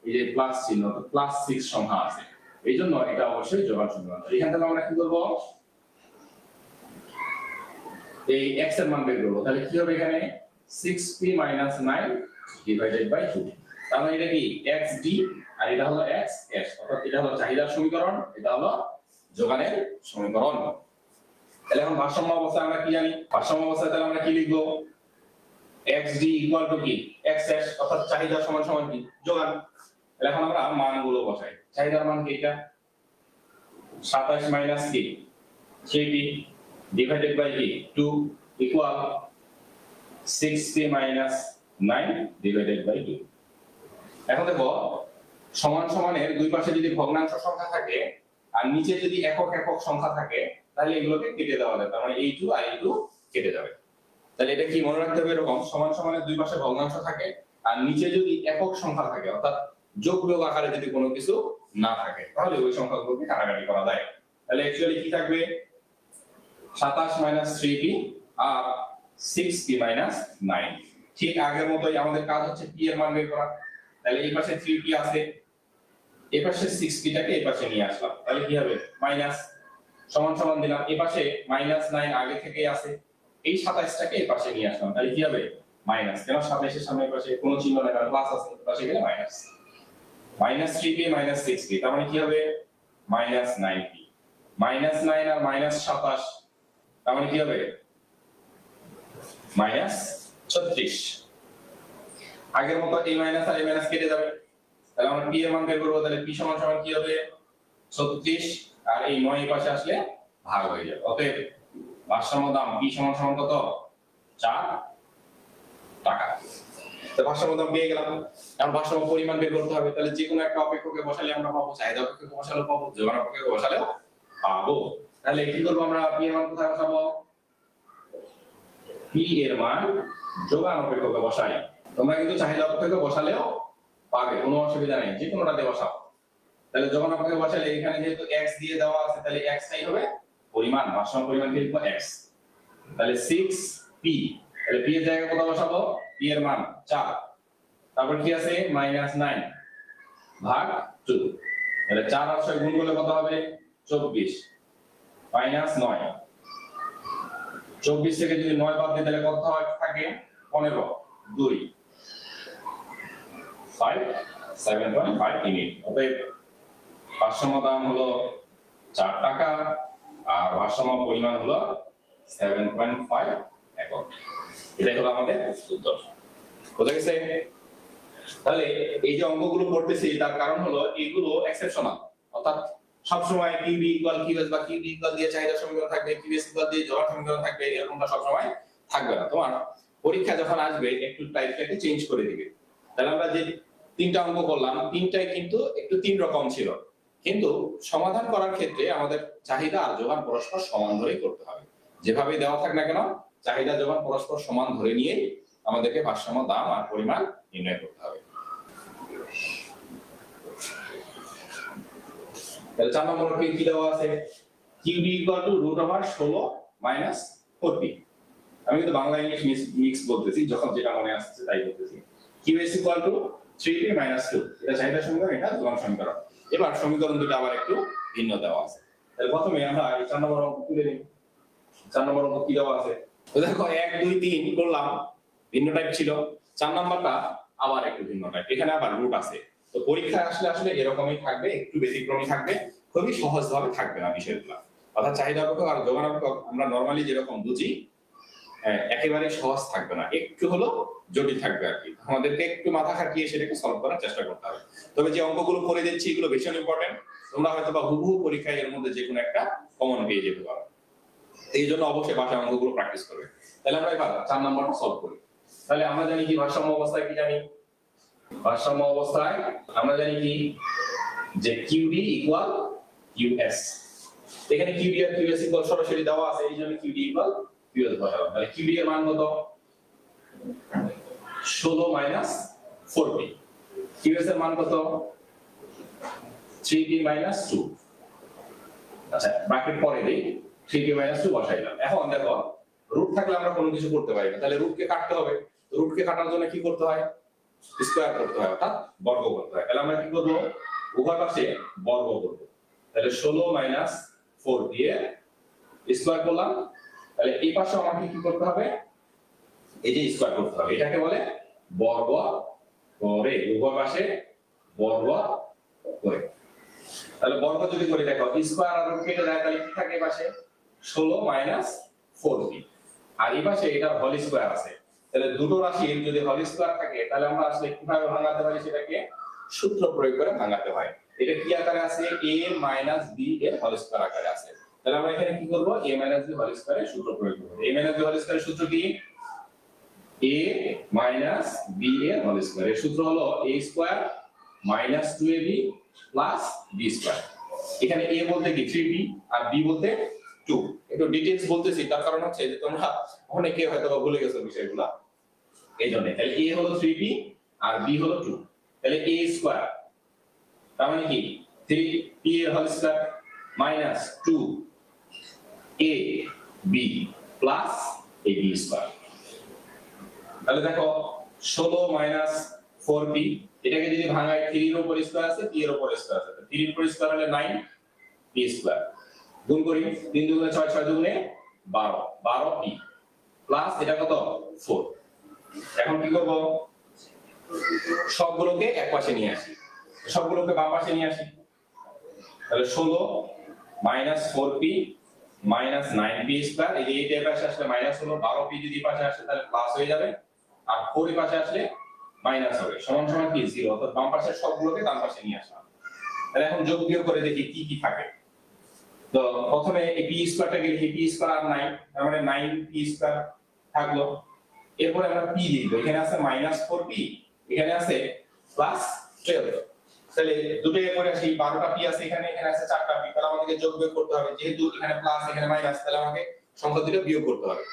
এই যে প্লাস চিহ্ন, তো প্লাস 6 সংখ্যা আছে, এইজন্য এটা অবশ্যই যোগান সমীকরণ। এখান থেকে আমরা কি করব? এই x এর মান বের করব। তাহলে কি হবে এখানে? 6p 9 divided by 2। তার মানে এটা কি? xd, আর এটা হলো xs। অর্থাৎ এটা হলো চাহিদার সমীকরণ, এটা হলো যোগানের সমীকরণ। তাহলে এখন ভারসাম্য অবস্থায় আমরা কি জানি? ভারসাম্য অবস্থায় তাহলে আমরা কি লিখব? xd ইকুয়াল টু কি? xs, অর্থাৎ চাহিদা সমান সমান কি? যোগান। তাহলে এখন আমরা মানগুলো বসাই। চাহিদার মান কি? এটা 27 মাইনাস কি? 3p ডিভাইডেড বাই কি? 2 equal 6p minus 9 divided by 2। এখন দেখো সমান সমানের দুই পাশে যদি ভগ্নাংশ সংখ্যা থাকে আর নিচে যদি একক একক সংখ্যা থাকে তাহলে এগুলোকে কেটে দেওয়া যায়। তার মানে এই 2 আর এই 2 কেটে যাবে। তাহলে এটা কি মনে রাখতে হবে? এরকম সমান সমানের দুই পাশে ভগ্নাংশ থাকে আর নিচে যদি একক সংখ্যা থাকে, অর্থাৎ যোগ বিয়োগ আকারে যদি কোনো কিছু না থাকে, তাহলে ওই সংখ্যাগুলোকে কাটাকাটি করা যায়। তাহলে অ্যাকচুয়ালি কি থাকবে? 27 মাইনাস 3p আর 6p মাইনাস 9। ঠিক আগের মতোই আমাদের কাজ হচ্ছে p এর মান বের করা। তাহলে এই পাশে 3p আছে, এই পাশে 6p টাকে এই পাশে নিয়ে আসলাম, তাহলে কি হবে? মাইনাস সমান সমান দিলাম, এই পাশে মাইনাস 9 আগে থেকেই আছে, এই 27 টাকে এই পাশে নিয়ে আসলাম, তাহলে কি হবে? মাইনাস। কেন? 27 এর সামনে এই পাশে কোনো চিহ্ন নেই, কারণ প্লাস আছে, এই পাশে গেলে minus. Minus 3p minus 6p, তার মানে কি হবে? Minus 9p। মাইনাস 9 আর মাইনাস 27, তার মানে কি হবে? মাইনাস 36। আগের মতো এই মাইনাস আর এই মাইনাস কেটে যাবে, তাহলে আমরা p এর মান বের করব। তাহলে p সমান সমান কি হবে? 36, আর এই 9 এই পাশে আসলে ভাগ হয়ে যাবে। অতএব ভারসাম্য দাম p সমান সমান কত? 4 টাকা। তো ভারসাম্য দাম পেয়ে গেলাম। এখন ভারসাম্য পরিমাণ বের করতে হবে। তাহলে যে কোনো একটা অপেক্ষকে বসালে আমরা পাবো, চাহিদা অপেক্ষকে বসালে পাবো, যোগান অপেক্ষকে বসালেও পাবো। তাহলে কি করব আমরা? p এর মান কোথায় বসাবো? p এর মান যোগান অপেক্ষকে বসাই। তোমরা কিন্তু চাহিদা অপেক্ষকে বসালেও পাবে, কোনো অসুবিধা নেই, যে কোনোটাতে বসাও। তাহলে যোগান অপেক্ষকে বসালে এখানে যেহেতু x দিয়ে দেওয়া আছে, তাহলে x টাই হবে পরিমাণ, ভারসাম্য পরিমাণ কি লিখবো? x। তাহলে 6p, তাহলে p এর জায়গায় কত বসাবো? p এর মান 4, তারপর কি আছে? মাইনাস 9 ভাগ 2। তাহলে 4 আর 6 গুণ করলে কত হবে? 24 মাইনাস 9। 24 থেকে যদি 9 বাদ দিই তাহলে কত থাকে? 15, 2 5 7.5 ইউনিট। অতএব ভারসাম্য দাম হলো 4 টাকা আর ভারসাম্য পরিমাণ হলো 7.5 একক। এটাই হলো আমাদের উত্তর। বোঝা গেছে? তাহলে এই যে অঙ্কগুলো পড়তেছি তার কারণ হলো এগুলো এক্সেপশনাল, অর্থাৎ সব সময় QB ইকুয়াল QS বা QD ইকুয়াল দিয়ে চাহিদা সমীকরণ থাকবে, QS ইকুয়াল দিয়ে যোগান সমীকরণ থাকবে, এরকমটা সব সময় থাকবে না। তোমার পরীক্ষা যখন আসবে একটু টাইপটাকে চেঞ্জ করে দিবে। তাহলে আমরা যে তিনটা অঙ্ক করলাম, তিনটাই কিন্তু একটু তিন রকম ছিল, কিন্তু সমাধান করার ক্ষেত্রে আমাদের চাহিদা আর যোগান পরস্পর সমান ধরেই করতে হবে। যেভাবে দেওয়া থাক না কেন, চাহিদা যোগান পরস্পর সমান ধরে নিয়ে আমাদেরকে ভারসাম্য দাম আর পরিমাণ নির্ণয় করতে হবে। তাহলে 4 নম্বর অঙ্কে কি দেওয়া আছে QB equal to root over 16 minus 4p। আমি কিন্তু বাংলা ইংলিশ মিক্স বলতেছি, যখন যেটা মনে আসছে তাই বলতেছি। QS equal two 3p minus 2, এটা চাহিদা সমীকরণ, এটা দুলন সমীকরণ। এবার সমীকরণ দুটো আবার একটু ভিন্ন দেওয়া আছে। তাহলে প্রথমে আমরা এই 4 নম্বর অঙ্ক তুলে নিই। 4 নম্বর অঙ্ক কি দেওয়া আছে, তো দেখো 1 2 3 করলাম, ভিন্ন টাইপ ছিল। 4 নাম্বারটা আবার একটু ভিন্ন টাইপ, এখানে আবার রুট আছে। তো পরীক্ষায় আসলে আসলে এরকমই থাকবে, একটু ব্যতিক্রমী থাকবে, খুবই সহজভাবে থাকবে না বিষয়গুলো। অর্থাৎ চাহিদা অপেক্ষক আর যোগান অপেক্ষক আমরা নরমালি যেরকম বুঝি একেবারে সহজ থাকবে না, একটু হলো জটিল থাকবে আর কি। আমাদেরকে একটু মাথা খাটিয়ে সেটাকে সলভ করার চেষ্টা করতে হবে। তবে যে অঙ্কগুলো করে দিচ্ছি এগুলো ভীষণ ইম্পর্টেন্ট, তোমরা হয়তো বা হুবহু পরীক্ষায় এর মধ্যে যে কোনো একটা কমন পেয়ে যেতে পারো। এই জন্য অবশ্যই বাসায় অঙ্কগুলো প্র্যাকটিস করবে। তাহলে আমরা এবার 4 নাম্বারটা সলভ করি। তাহলে আমরা জানি কি ভারসাম্য অবস্থায় কি জানি, ভারসাম্য অবস্থায় আমরা জানি কি যে কিউডি ইকুয়াল কিউএস। এখানে কিউডি আর কিউএস ইকুয়াল সরাসরি দেওয়া আছে, এই জন্য কিউডি ইকুয়াল কিউএস বসাবো। তাহলে কিউডি এর মান কত 16 মাইনাস 4p, কিউএস এর মান কত 3p মাইনাস 2। আচ্ছা ব্র্যাকেট পরে দেই, 3p মাইনাস 2 বসাইলাম। এখন দেখো রুট থাকলে আমরা কোনো কিছু করতে পারি না, তাহলে রুটকে কাটতে হবে। রুটকে কাটার জন্য কি করতে হয়, স্কয়ার করতে হয়, অর্থাৎ বর্গ করতে হয়। তাহলে আমরা কি করব, উভয় পাশে বর্গ করব। তাহলে 16 মাইনাস 4 দিয়ে স্কয়ার করলাম। তাহলে এই পাশে আমাকে কি করতে হবে, এই যে স্কয়ার করতে হবে, এটাকে বলে বর্গ করে, উভয় পাশে বর্গ করে। তাহলে বর্গ যদি করে দেখো স্কয়ার আর রুট কেটে যায়, তাহলে কি থাকে পাশে 16 মাইনাস 4p, আর এই পাশে এটা হোল স্কয়ার আছে। তাহলে দুটো রাশির যদি হোল স্কয়ার থাকে তাহলে আমরা আসলে কিভাবে ভাঙাতে পারি, সেটাকে সূত্র প্রয়োগ করে ভাঙাতে হয়। এটা কি আকারে আছে, a মাইনাস b এর হোল স্কয়ার আকারে আছে। তাহলে আমরা এখানে কি করব, a মাইনাস b হোল স্কয়ারের সূত্র প্রয়োগ করব। a মাইনাস b হোল স্কয়ারের সূত্র কি, a মাইনাস b এর হোল স্কয়ার। এর সূত্র হলো a square minus 2ab plus b square. এখানে a বলতে কি 3b আর b বলতে 2। একটু ডিটেইলস বলতেছি, তার কারণ হচ্ছে যে তোমরা অনেকে হয়তো ভুলে গেছো বিষয়গুলো, এইজন্য। তাহলে a হলো 3b আর b হলো 2। তাহলে a স্কয়ার তার মানে কি 3p এর whole square minus 2ab plus ab square. তাহলে দেখো 16 মাইনাস 4p, এটাকে যদি ভাঙাই 3 এর উপর স্কয়ার আছে, p এর উপর স্কয়ার আছে, 3 এর উপর স্কয়ার হলে 9p স্কয়ার। গুণ করি 3 দুগুণে 6, 6 দুগুণে 12, 12p প্লাস এটা কত 4। এখন কি করব, সবগুলোকে এক পাশে নিয়ে আসি, সবগুলোকে বাম পাশে নিয়ে আসি। তাহলে 16 minus 4p minus 9p square, এই যে এই পাশে আসলে মাইনাস হলো, 12p যদি পাশে আসে তাহলে প্লাস হয়ে যাবে, আর 4 এর পাশে আসলে মাইনাস হবে, সমান সমান কি 0। অর্থাৎ বাম পাশের সবগুলোকে ডান পাশে নিয়ে আসলাম। তাহলে এখন যোগ বিয়োগ করে দেখি কি কি থাকে। তো প্রথমে এই p স্কয়ারটা গেলে p স্কয়ার আর 9, তার মানে 9p স্কয়ার থাকলো। এরপর আমরা p লিখব, এখানে আছে মাইনাস 4p, এখানে আছে প্লাস 12। তাহলে দুটো এর পরে আসি, 12টা p আছে এখানে, এখানে আছে 4টা p, তাহলে আমাদেরকে যোগ বিয়োগ করতে হবে। যেহেতু এখানে প্লাস এখানে মাইনাস, তাহলে আমাকে সংখ্যা দুটো বিয়োগ করতে হবে।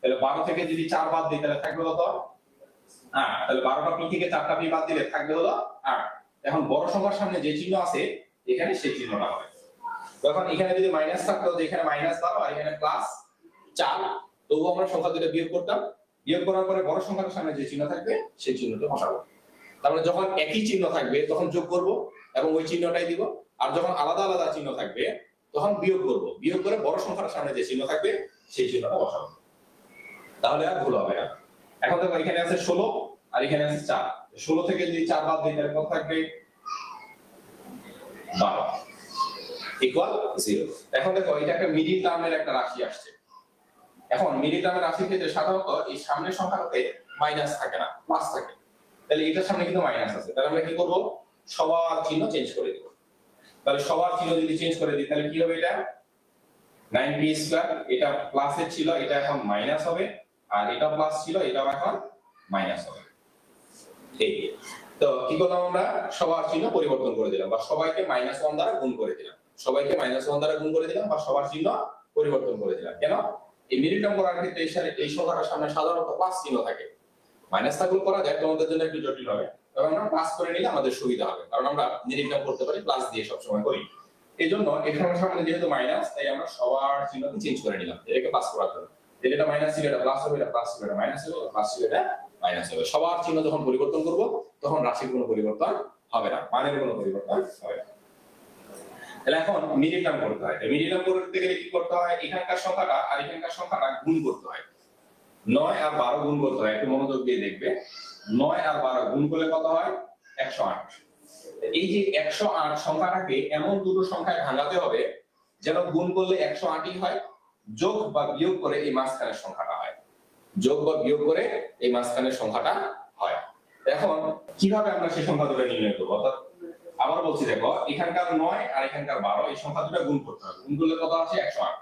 তাহলে 12 থেকে যদি 4 বাদ দিই তাহলে থাকবে কত 8। তাহলে 12টা p থেকে 4টা p বাদ দিলে থাকবে হলো 8। এখন বড় সংখ্যার সামনে যে চিহ্ন আছে এখানে সেই চিহ্নটা হবে। তখন এখানে যদি মাইনাস থাকতো, যে এখানে মাইনাস 12 আর এখানে প্লাস 4, তবুও আমরা সংখ্যা দুটো বিয়োগ করতাম। বিয়োগ করার পরে বড় সংখ্যার সামনে যে চিহ্ন থাকবে সেই চিহ্নটা বসাবো। তারপরে যখন একই চিহ্ন থাকবে তখন যোগ করব এবং ওই চিহ্নটাই দিব, আর যখন আলাদা আলাদা চিহ্ন থাকবে তখন বিয়োগ করব। বিয়োগ করে বড় সংখ্যার সামনে যে চিহ্ন থাকবে সেই চিহ্নটা বসাবো, তাহলে আর ভুল হবে না। এখন দেখো এখানে আছে 16 আর এখানে আছে 4, 16 থেকে যদি 4 বাদ দিই তাহলে কত থাকবে 12 ইকুয়াল 0। এখন দেখো এটা একটা মিডিল টার্মের একটা রাশি আসছে। এখন মিডিল টার্মের রাশির ক্ষেত্রে সাধারণত এই সামনের সংখ্যাটাতে মাইনাস থাকে না, প্লাস থাকে। তাহলে এটার সামনে কিন্তু মাইনাস আছে, তাহলে আমরা কি করব, সবার চিহ্ন চেঞ্জ করে দেব। তাহলে সবার চিহ্ন যদি চেঞ্জ করে দিই তাহলে কি হবে, এটা 9p স্কয়ার, এটা প্লাসের ছিল এটা এখন মাইনাস হবে, আর এটা প্লাস ছিল এটাও এখন মাইনাস হবে। এই তো কি করলাম, আমরা সবার চিহ্ন পরিবর্তন করে দিলাম, বা সবাইকে -1 দ্বারা গুণ করে দিলাম, সবাইকে -1 দ্বারা গুণ করে দিলাম, বা সবার চিহ্ন পরিবর্তন করে দিলাম। কেন, এই মিডিল টার্ম করার ক্ষেত্রে এই সংখ্যাটার সামনে সাধারণত প্লাস চিহ্ন থাকে। মাইনাস থাকলেও করা যায়, তোমাদের জন্য একটু জটিল হবে, তবে আমরা প্লাস করে নিলে আমাদের সুবিধা হবে, কারণ আমরা মিডিল টার্ম করতে পারি প্লাস দিয়ে সব সময় করি। এই জন্য এখানে সামনে যেহেতু মাইনাস, তাই আমরা সবার চিহ্নকে চেঞ্জ করে নিলাম এটাকে প্লাস করার জন্য। এটা মাইনাস ছিল, এটা প্লাস হবে, এটা প্লাস ছিল, এটা মাইনাস হবে, প্লাস ছিল, এটা মাইনাস হবে। সবার চিহ্ন যখন পরিবর্তন করব তখন রাশির কোনো পরিবর্তন হবে না, মানের কোনো পরিবর্তন হবে না। তাহলে এখন মিডিল টার্ম করতে হয়। মিডিল টার্ম করতে গেলে কি করতে হয়? এখানকার সংখ্যাটা আর এখানকার সংখ্যাটা গুণ করতে হয়। 9 আর 12 গুণ করতে হয়, একটু মনোযোগ দিয়ে দেখবে। 9 আর 12 গুণ করলে কত হয়? 108। এই যে 108 সংখ্যাটাকে এমন দুটো সংখ্যায় ভাঙাতে হবে যেন গুণ করলে 108ই হয়, যোগ বা বিয়োগ করে এই মাঝখানের সংখ্যাটা হয়, যোগ বা বিয়োগ করে এই মাঝখানের সংখ্যাটা হয়। এখন কিভাবে আমরা সেই সংখ্যা দুটো নির্ণয় করব? অর্থাৎ আবার বলছি, দেখো এখানকার 9 আর এখানকার 12 এই সংখ্যা দুটো গুণ করতে হবে। গুণ করলে কত আছে? 108।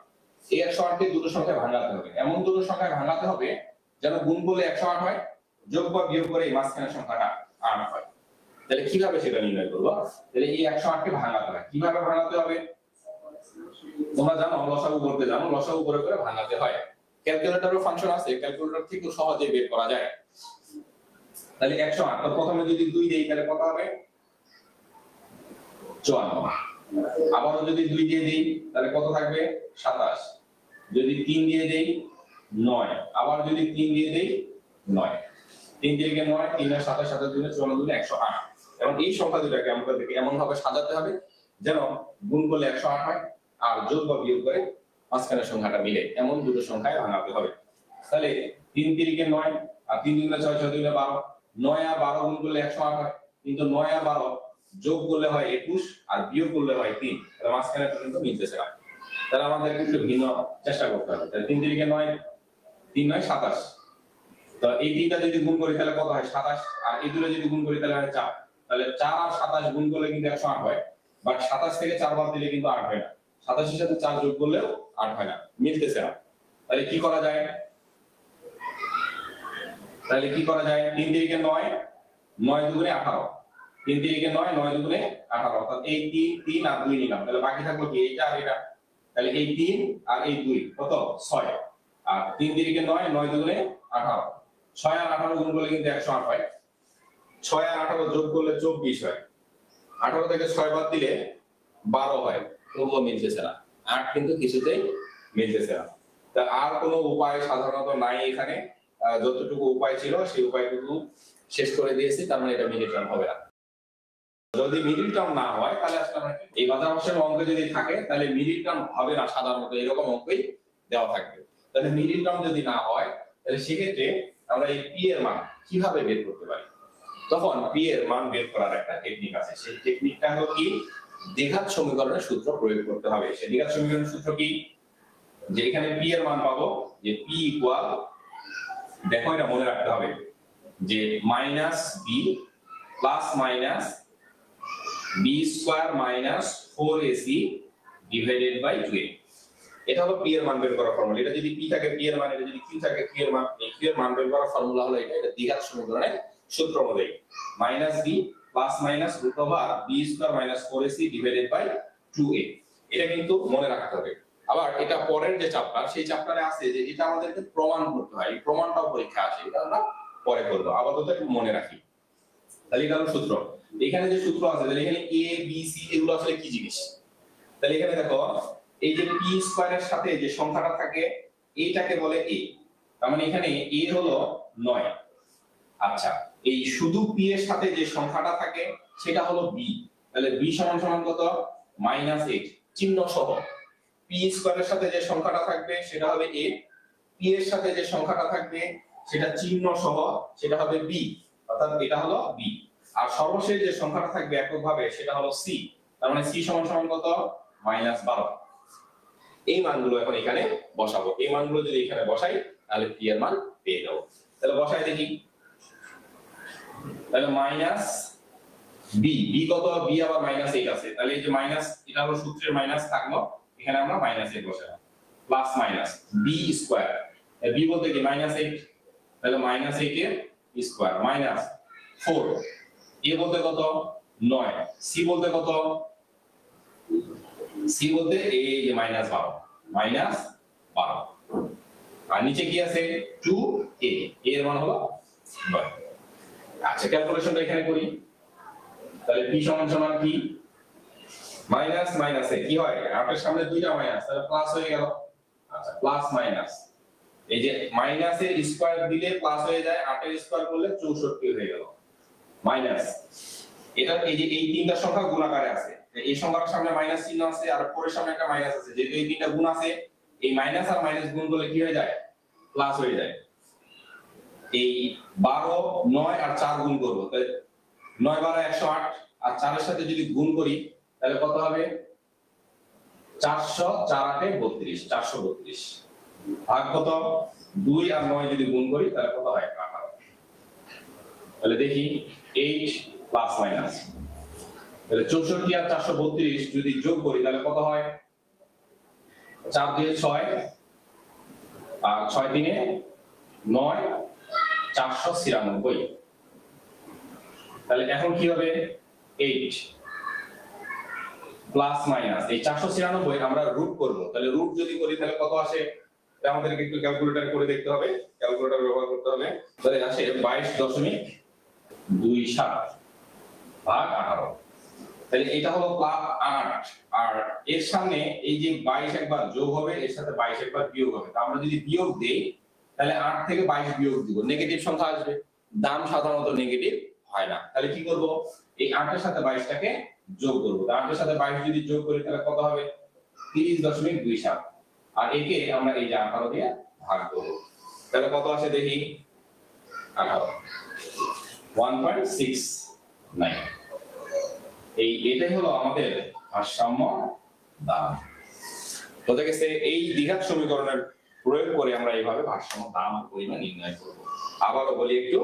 এই 108 কে দুটো সংখ্যায় ভাঙাতে হবে, এমন দুটো সংখ্যায় ভাঙাতে হবে যেন গুণ করলে 108 হয়, যোগ বা বিয়োগ করে এই মাঝখানের সংখ্যাটা 8 হয়। তাহলে কিভাবে সেটা নির্ণয় করব? তাহলে এই 108 কে ভাঙাতে হয়। কিভাবে ভাঙাতে হবে? তোমরা জানো, লসাগু করতে জানো, লসাগু করে করে ভাঙাতে হয়। ক্যালকুলেটরের ফাংশন আছে, ক্যালকুলেটর থেকে সহজে বের করা যায়। তাহলে 108, তো প্রথমে যদি 2 দেই তাহলে কত হবে? 54। আবারও যদি 2 দিয়ে দেই তাহলে কত থাকবে? 27। যদি 3 দিয়ে দেই 9, আবার যদি 3 দিয়ে দেই 9। 3 দিয়ে 9, 3 আর 27, 27 দুগুণে 54 দুগুণে 108। এবং এই সংখ্যা দুটাকে আমাদেরকে এমন ভাবে সাজাতে হবে যেন গুণ করলে 108 হয় আর যোগ বা বিয়োগ করে মাঝখানের সংখ্যাটা মিলে, এমন দুটো সংখ্যায় ভাঙাতে হবে। তাহলে 3 তিরিকে 9 আর 3 দুগুণে 6, 6 দুগুণে 12। 9 আর 12 গুণ করলে 108 হয়, কিন্তু 9 আর 12 যোগ করলে হয় 21 আর বিয়োগ করলে হয় 3। তাহলে মাঝখানে পর্যন্ত মিলতেছে না। তাহলে আমাদের একটু ভিন্ন চেষ্টা করতে হবে। তাহলে 3 তিরিকে 9, 3 9 27। তো এই তিনটা যদি গুণ করি তাহলে কত হয়? 27। আর এই দুটো যদি গুণ করি তাহলে হয় 4। তাহলে 4 আর 27 গুণ করলে কিন্তু 108 হয়, বাট 27 থেকে 4 বাদ দিলে কিন্তু 8 হয় না। 27 এর সাথে 4 যোগ করলেও 8 হয় না, মিলতেছে না। তাহলে কি করা যায়? 3 তিরিকে 9, 9 দুগুণে 18। 3 তিরিকে 9, 9 দুগুণে 18। অর্থাৎ এই 3 আর 2 নিলাম, তাহলে বাকি থাকলো কি? এইটা আর এটা। তাহলে এই 3 আর এই 2 কত? 6। আর 3 তিরিকে 9, 9 দুগুণে 18। 6 আর 18 গুণ করলে কিন্তু 108 হয়। 6 আর 18 যোগ করলে 24 হয়। 18 থেকে 6 বাদ দিলে 12 হয়, তবুও মিলতেছে না। 8 কিন্তু কিছুতেই মিলতেছে না। তা আর কোনো উপায় সাধারণত নাই এখানে। যতটুকু উপায় ছিল সেই উপায়টুকু শেষ করে দিয়েছি, তার মানে এটা মিডিল টার্ম হবে না। যদি মিডিল টার্ম না হয় তাহলে আসলে আমরা এই বাজার ভাষার অঙ্ক যদি থাকে তাহলে মিডিল টার্ম হবে না, সাধারণত এরকম অঙ্কই দেওয়া থাকবে। তাহলে মিডিল টার্ম যদি না হয় তাহলে সেক্ষেত্রে আমরা এই পি এর মান কিভাবে বের করতে পারি? তখন পি এর মান বের করার একটা টেকনিক আছে। সেই টেকনিকটা হলো কি? দ্বিঘাত সমীকরণের সূত্র প্রয়োগ করতে হবে। সেই দ্বিঘাত সমীকরণের সূত্র কি? যে এখানে পি এর মান পাবো যে পি ইকুয়াল, দেখো এটা মনে রাখতে হবে যে minus B plus minus B square minus 4ac divided by 2a। এটা হলো পি এর মান বের করার ফর্মুলা। এটা যদি পি থাকে পি এর মান, এটা যদি কিউ থাকে কিউ এর মান। এই কিউ এর মান বের করার ফর্মুলা হলো এটা। এটা দ্বিঘাত সমীকরণের সূত্র অনুযায়ী minus B plus minus root over B square minus 4ac divided by 2a। এটা কিন্তু মনে রাখতে হবে। আবার এটা পরের যে চ্যাপ্টার, সেই চ্যাপ্টারে আছে যে এটা আমাদেরকে প্রমাণ করতে হয়। এই প্রমাণটাও পরীক্ষা আসে, এটা আমরা পরে করব। আপাতত একটু মনে রাখি। তাহলে এটা হলো সূত্র। এখানে যে সূত্র আছে, তাহলে এখানে a b c এগুলো আসলে কি জিনিস? তাহলে এখানে দেখো, এই যে p স্কয়ারের সাথে যে সংখ্যাটা থাকে এইটাকে বলে a। তার মানে এখানে a হলো 9। আচ্ছা, এই শুধু p এর সাথে যে সংখ্যাটা থাকে সেটা হলো b। তাহলে b সমান সমান কত? -8 চিহ্ন সহ। p স্কয়ারের সাথে যে সংখ্যাটা থাকবে সেটা হবে a, p এর সাথে যে সংখ্যাটা থাকবে সেটা চিহ্ন সহ, সেটা হবে b। অর্থাৎ এটা হলো b। আর সর্বশেষ যে সংখ্যাটা থাকবে এককভাবে সেটা হলো c। তার মানে c সমান সমান কত? -12। এই মানগুলো এখন এখানে বসাবো। এই মানগুলো যদি এখানে বসাই তাহলে p এর মান পেয়ে যাব। তাহলে বসাই দেখি। তাহলে মাইনাস b, b কত? b আবার -8 আছে। তাহলে এই যে মাইনাস, এটা হলো সূত্রের মাইনাস থাকলো, এখানে আমরা -8 বসাবো। Plus minus b square, b বলতে কি? -8। তাহলে -8 এর স্কয়ার মাইনাস 4। a বলতে কত? 9। c বলতে কত? c বলতে এই যে -12, -12। আর নিচে কি আছে? 2a, এর মান হলো 9। আচ্ছা, ক্যালকুলেশনটা এখানে করি। তাহলে p সমান সমান কি? মাইনাস মাইনাসে কি হয়, 8 এর সামনে দুইটা মাইনাস, তাহলে প্লাস হয়ে গেল। আচ্ছা, প্লাস মাইনাস, এই যে মাইনাসের স্কয়ার দিলে প্লাস হয়ে যায়, 8 এর স্কয়ার করলে 64 হয়ে গেল। মাইনাস, এটা এই যে এই তিনটা সংখ্যা গুণ আকারে আছে, এই সংখ্যার সামনে মাইনাস চিহ্ন আছে আর পরের সামনে একটা মাইনাস আছে, যেহেতু এই তিনটা গুণ আছে, এই মাইনাস আর মাইনাস গুণ করলে কি হয়ে যায়, প্লাস হয়ে যায়। এই 12, 9 আর 4 গুণ করব, তাহলে 9 12 108 আর 4 এর সাথে যদি গুণ করি তাহলে কত হবে, 400, 4 8 32, 432 ভাগ কত, 2 আর 9 যদি গুণ করি তাহলে কত হয়, 18। তাহলে দেখি 8 প্লাস মাইনাস, তাহলে 64 আর 432 যদি যোগ করি তাহলে কত হয়, 4 2 6 আর 6 3 9, 496। তাহলে এখন কি হবে, 8 প্লাস মাইনাস এই 496 আমরা রুট করব, তাহলে রুট যদি করি তাহলে কত আসে, তাহলে আমাদেরকে একটু ক্যালকুলেটর করে দেখতে হবে, ক্যালকুলেটর ব্যবহার করতে হবে। তাহলে আসে 22.27 ভাগ 18। তাহলে এটা হলো প্লাস 8, আর এর সামনে এই যে 22 একবার যোগ হবে, এর সাথে 22 একবার বিয়োগ হবে। তো আমরা যদি বিয়োগ দেই তাহলে 8 থেকে 22 বিয়োগ দিব, নেগেটিভ সংখ্যা আসবে, দাম সাধারণত নেগেটিভ হয় না। তাহলে কি করব, এই 8 এর সাথে 22 টাকে যোগ করব, 8 এর সাথে 22 যদি যোগ করি তাহলে কত হবে, 30.27, আর একে আমরা এই যে 18 দিয়ে ভাগ করব, তাহলে কত আসে দেখি, 18 1.69। এটাই হলো আমাদের ভারসাম্য দাম। বোঝা গেছে, এই দ্বিঘাত সমীকরণের প্রয়োগ করে আমরা এইভাবে ভারসাম্য দাম আর পরিমাণ নির্ণয় করব। আবারও বলি একটু,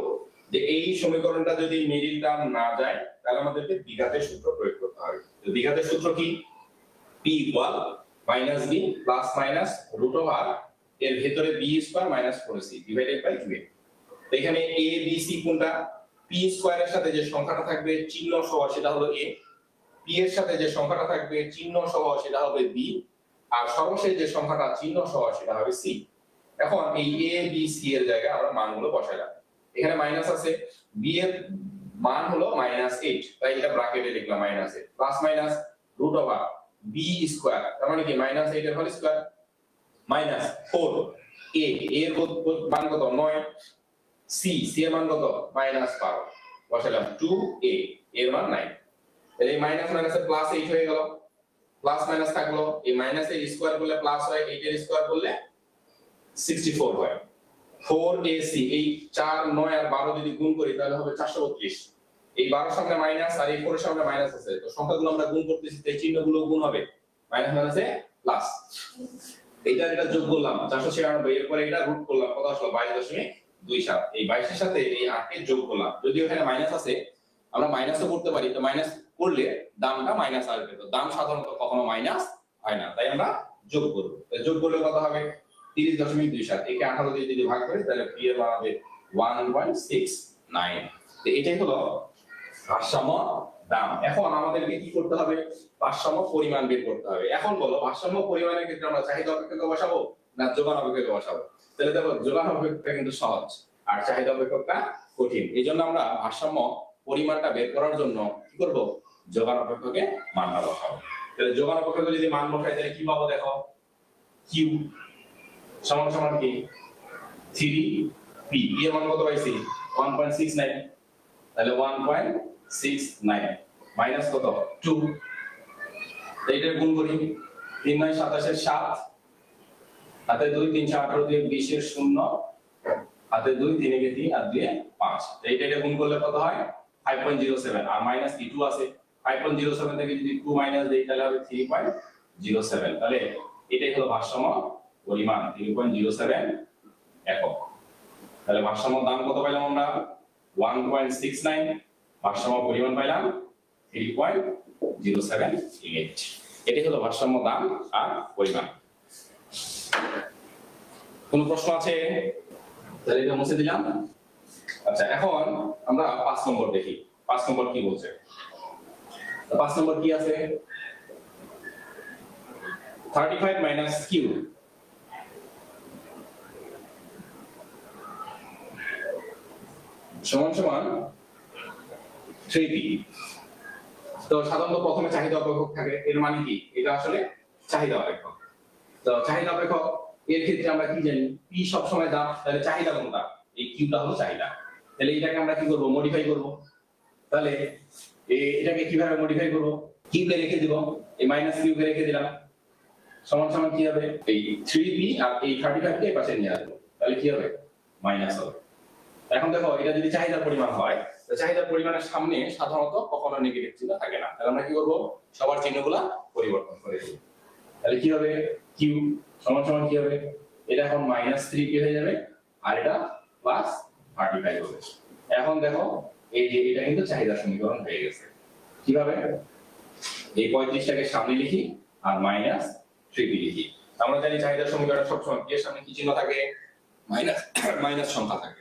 যে এই সমীকরণটা যদি মিডিল টার্ম না যায় তাহলে আমাদেরকে দ্বিঘাতের সূত্র প্রয়োগ করতে হবে। তো দ্বিঘাতের সূত্র কি, p equal minus b plus minus root over এর ভেতরে b square minus 4c divided by 2a। এখানে a b c কোনটা, p স্কয়ারের সাথে যে সংখ্যাটা থাকবে চিহ্ন সহ সেটা হলো a, p এর সাথে যে সংখ্যাটা থাকবে চিহ্ন সহ সেটা হবে b, আর সর্বশেষ যে সংখ্যাটা চিহ্ন সহ সেটা হবে c। এখন এই a b c এর জায়গায় আমরা মানগুলো বসাইলাম। এখানে মাইনাস আছে, b এর মান হলো -8, তাই এটা ব্র্যাকেটে লিখলাম -8 plus minus root over b square, তার মানে কি -8 এর হোল স্কয়ার মাইনাস 4 a এর মান কত 9, c এর মান কত -12 বসালাম, 2a এর মান 9। তাহলে এই মাইনাস মাইনাসে প্লাস 8 হয়ে গেল, প্লাস মাইনাস থাকলো, এই মাইনাস এর স্কয়ার করলে প্লাস হয়, 8 এর স্কয়ার করলে 64 হয়। 4ac, এই 4 9 আর 12 যদি গুণ করি তাহলে হবে 432। এই 12 সামনে মাইনাস আর এই 4 এর সামনে মাইনাস আছে, তো সংখ্যাগুলো আমরা গুণ করতেছি, এই চিহ্নগুলো গুণ হবে, মাইনাস মাইনাসে প্লাস, এইটা এটা যোগ করলাম 496, এর পরে এটা রুট করলাম, কত আসলো 22.27। এই 22 এর সাথে এই 8 কে যোগ করলাম, যদিও এখানে মাইনাস আছে আমরা মাইনাসও করতে পারি, তো মাইনাস করলে দামটা মাইনাস আসবে, তো দাম সাধারণত কখনো মাইনাস হয় না, তাই আমরা যোগ করব। যোগ করলে কত হবে 30.27, একে 18 দিয়ে যদি ভাগ করি তাহলে p এর মান হবে 1.69। তো এটাই হলো ভারসাম্য দাম। এখন আমাদেরকে কি করতে হবে, ভারসাম্য পরিমাণ বের করতে হবে। এখন বলো, ভারসাম্য পরিমাণের ক্ষেত্রে আমরা চাহিদা অপেক্ষককে বসাবো না যোগান অপেক্ষককে বসাবো? তাহলে দেখো, যোগান অপেক্ষকটা কিন্তু সহজ আর চাহিদা অপেক্ষকটা কঠিন। এইজন্য আমরা ভারসাম্য পরিমাণটা বের করার জন্য কি করব, যোগান অপেক্ষকে মানটা বসাবো। তাহলে যোগান অপেক্ষকে যদি মান বসাই তাহলে কি পাবো, দেখো q সমান সমান কি 3p, এর মান কত পাইছি 1.69, তাহলে 1.69 মাইনাস কত 2, এইটা গুণ করি, 3 9 27 এর 7, হাতে 2 3 18 দিয়ে 20 এর 0, হাতে 2 3 এ 3 আর 2 এ 5, এইটা গুণ করলে কত হয় 5.07, আর মাইনাস কি 2 আছে, 5.07 থেকে যদি 2 মাইনাস দেই তাহলে হবে 3.07। তাহলে এটাই হলো ভারসাম্য পরিমাণ 3.07 একক। তাহলে ভারসাম্য দাম কত পাইলাম আমরা 1.69, ভারসাম্য পরিমাণ পাইলাম 3.07 ইউনিট। এটাই হলো ভারসাম্য দাম আর পরিমাণ। কোন প্রশ্ন আছে? তাহলে এটা মুছে দিলাম। আচ্ছা, এখন আমরা 5 নম্বর দেখি, 5 নম্বর কি বলছে। 5 নম্বর কি আছে, 35 minus q সমান সমান 3p। তো সাধারণত প্রথমে চাহিদা অপেক্ষক থাকে, এর মানে কি এটা আসলে চাহিদা অপেক্ষক। তো চাহিদা অপেক্ষক এর ক্ষেত্রে আমরা কি জানি, পি সব সময় দাম, তাহলে চাহিদা কোনটা, এই কিউটা হলো চাহিদা। তাহলে এটাকে আমরা কি করব, মডিফাই করব। তাহলে এটাকে কিভাবে মডিফাই করব, কিউকে রেখে দিব, এই মাইনাস কিউকে রেখে দিলাম, সমান সমান কি হবে, এই 3p আর এই 35 কে পাশে নিয়ে আসবো, তাহলে কি হবে, মাইনাস হবে। এখন দেখো এটা যদি চাহিদার পরিমাণ হয়, তো চাহিদার পরিমাণের সামনে সাধারণত কখনো নেগেটিভ চিহ্ন থাকে না, তাহলে আমরা কি করব, সবার চিহ্নগুলো পরিবর্তন করে দেব। তাহলে কি হবে, কিউ সমান সমান কি হবে, এটা এখন -3p হয়ে যাবে আর এটা +35 হবে। এখন দেখো এই যে এটা কিন্তু চাহিদার সমীকরণ হয়ে গেছে। কিভাবে, এই 35টাকে সামনে লিখি আর -3p লিখি। আমরা জানি চাহিদার সমীকরণ সবসময় এর সামনে কি চিহ্ন থাকে, মাইনাস সংখ্যা থাকে।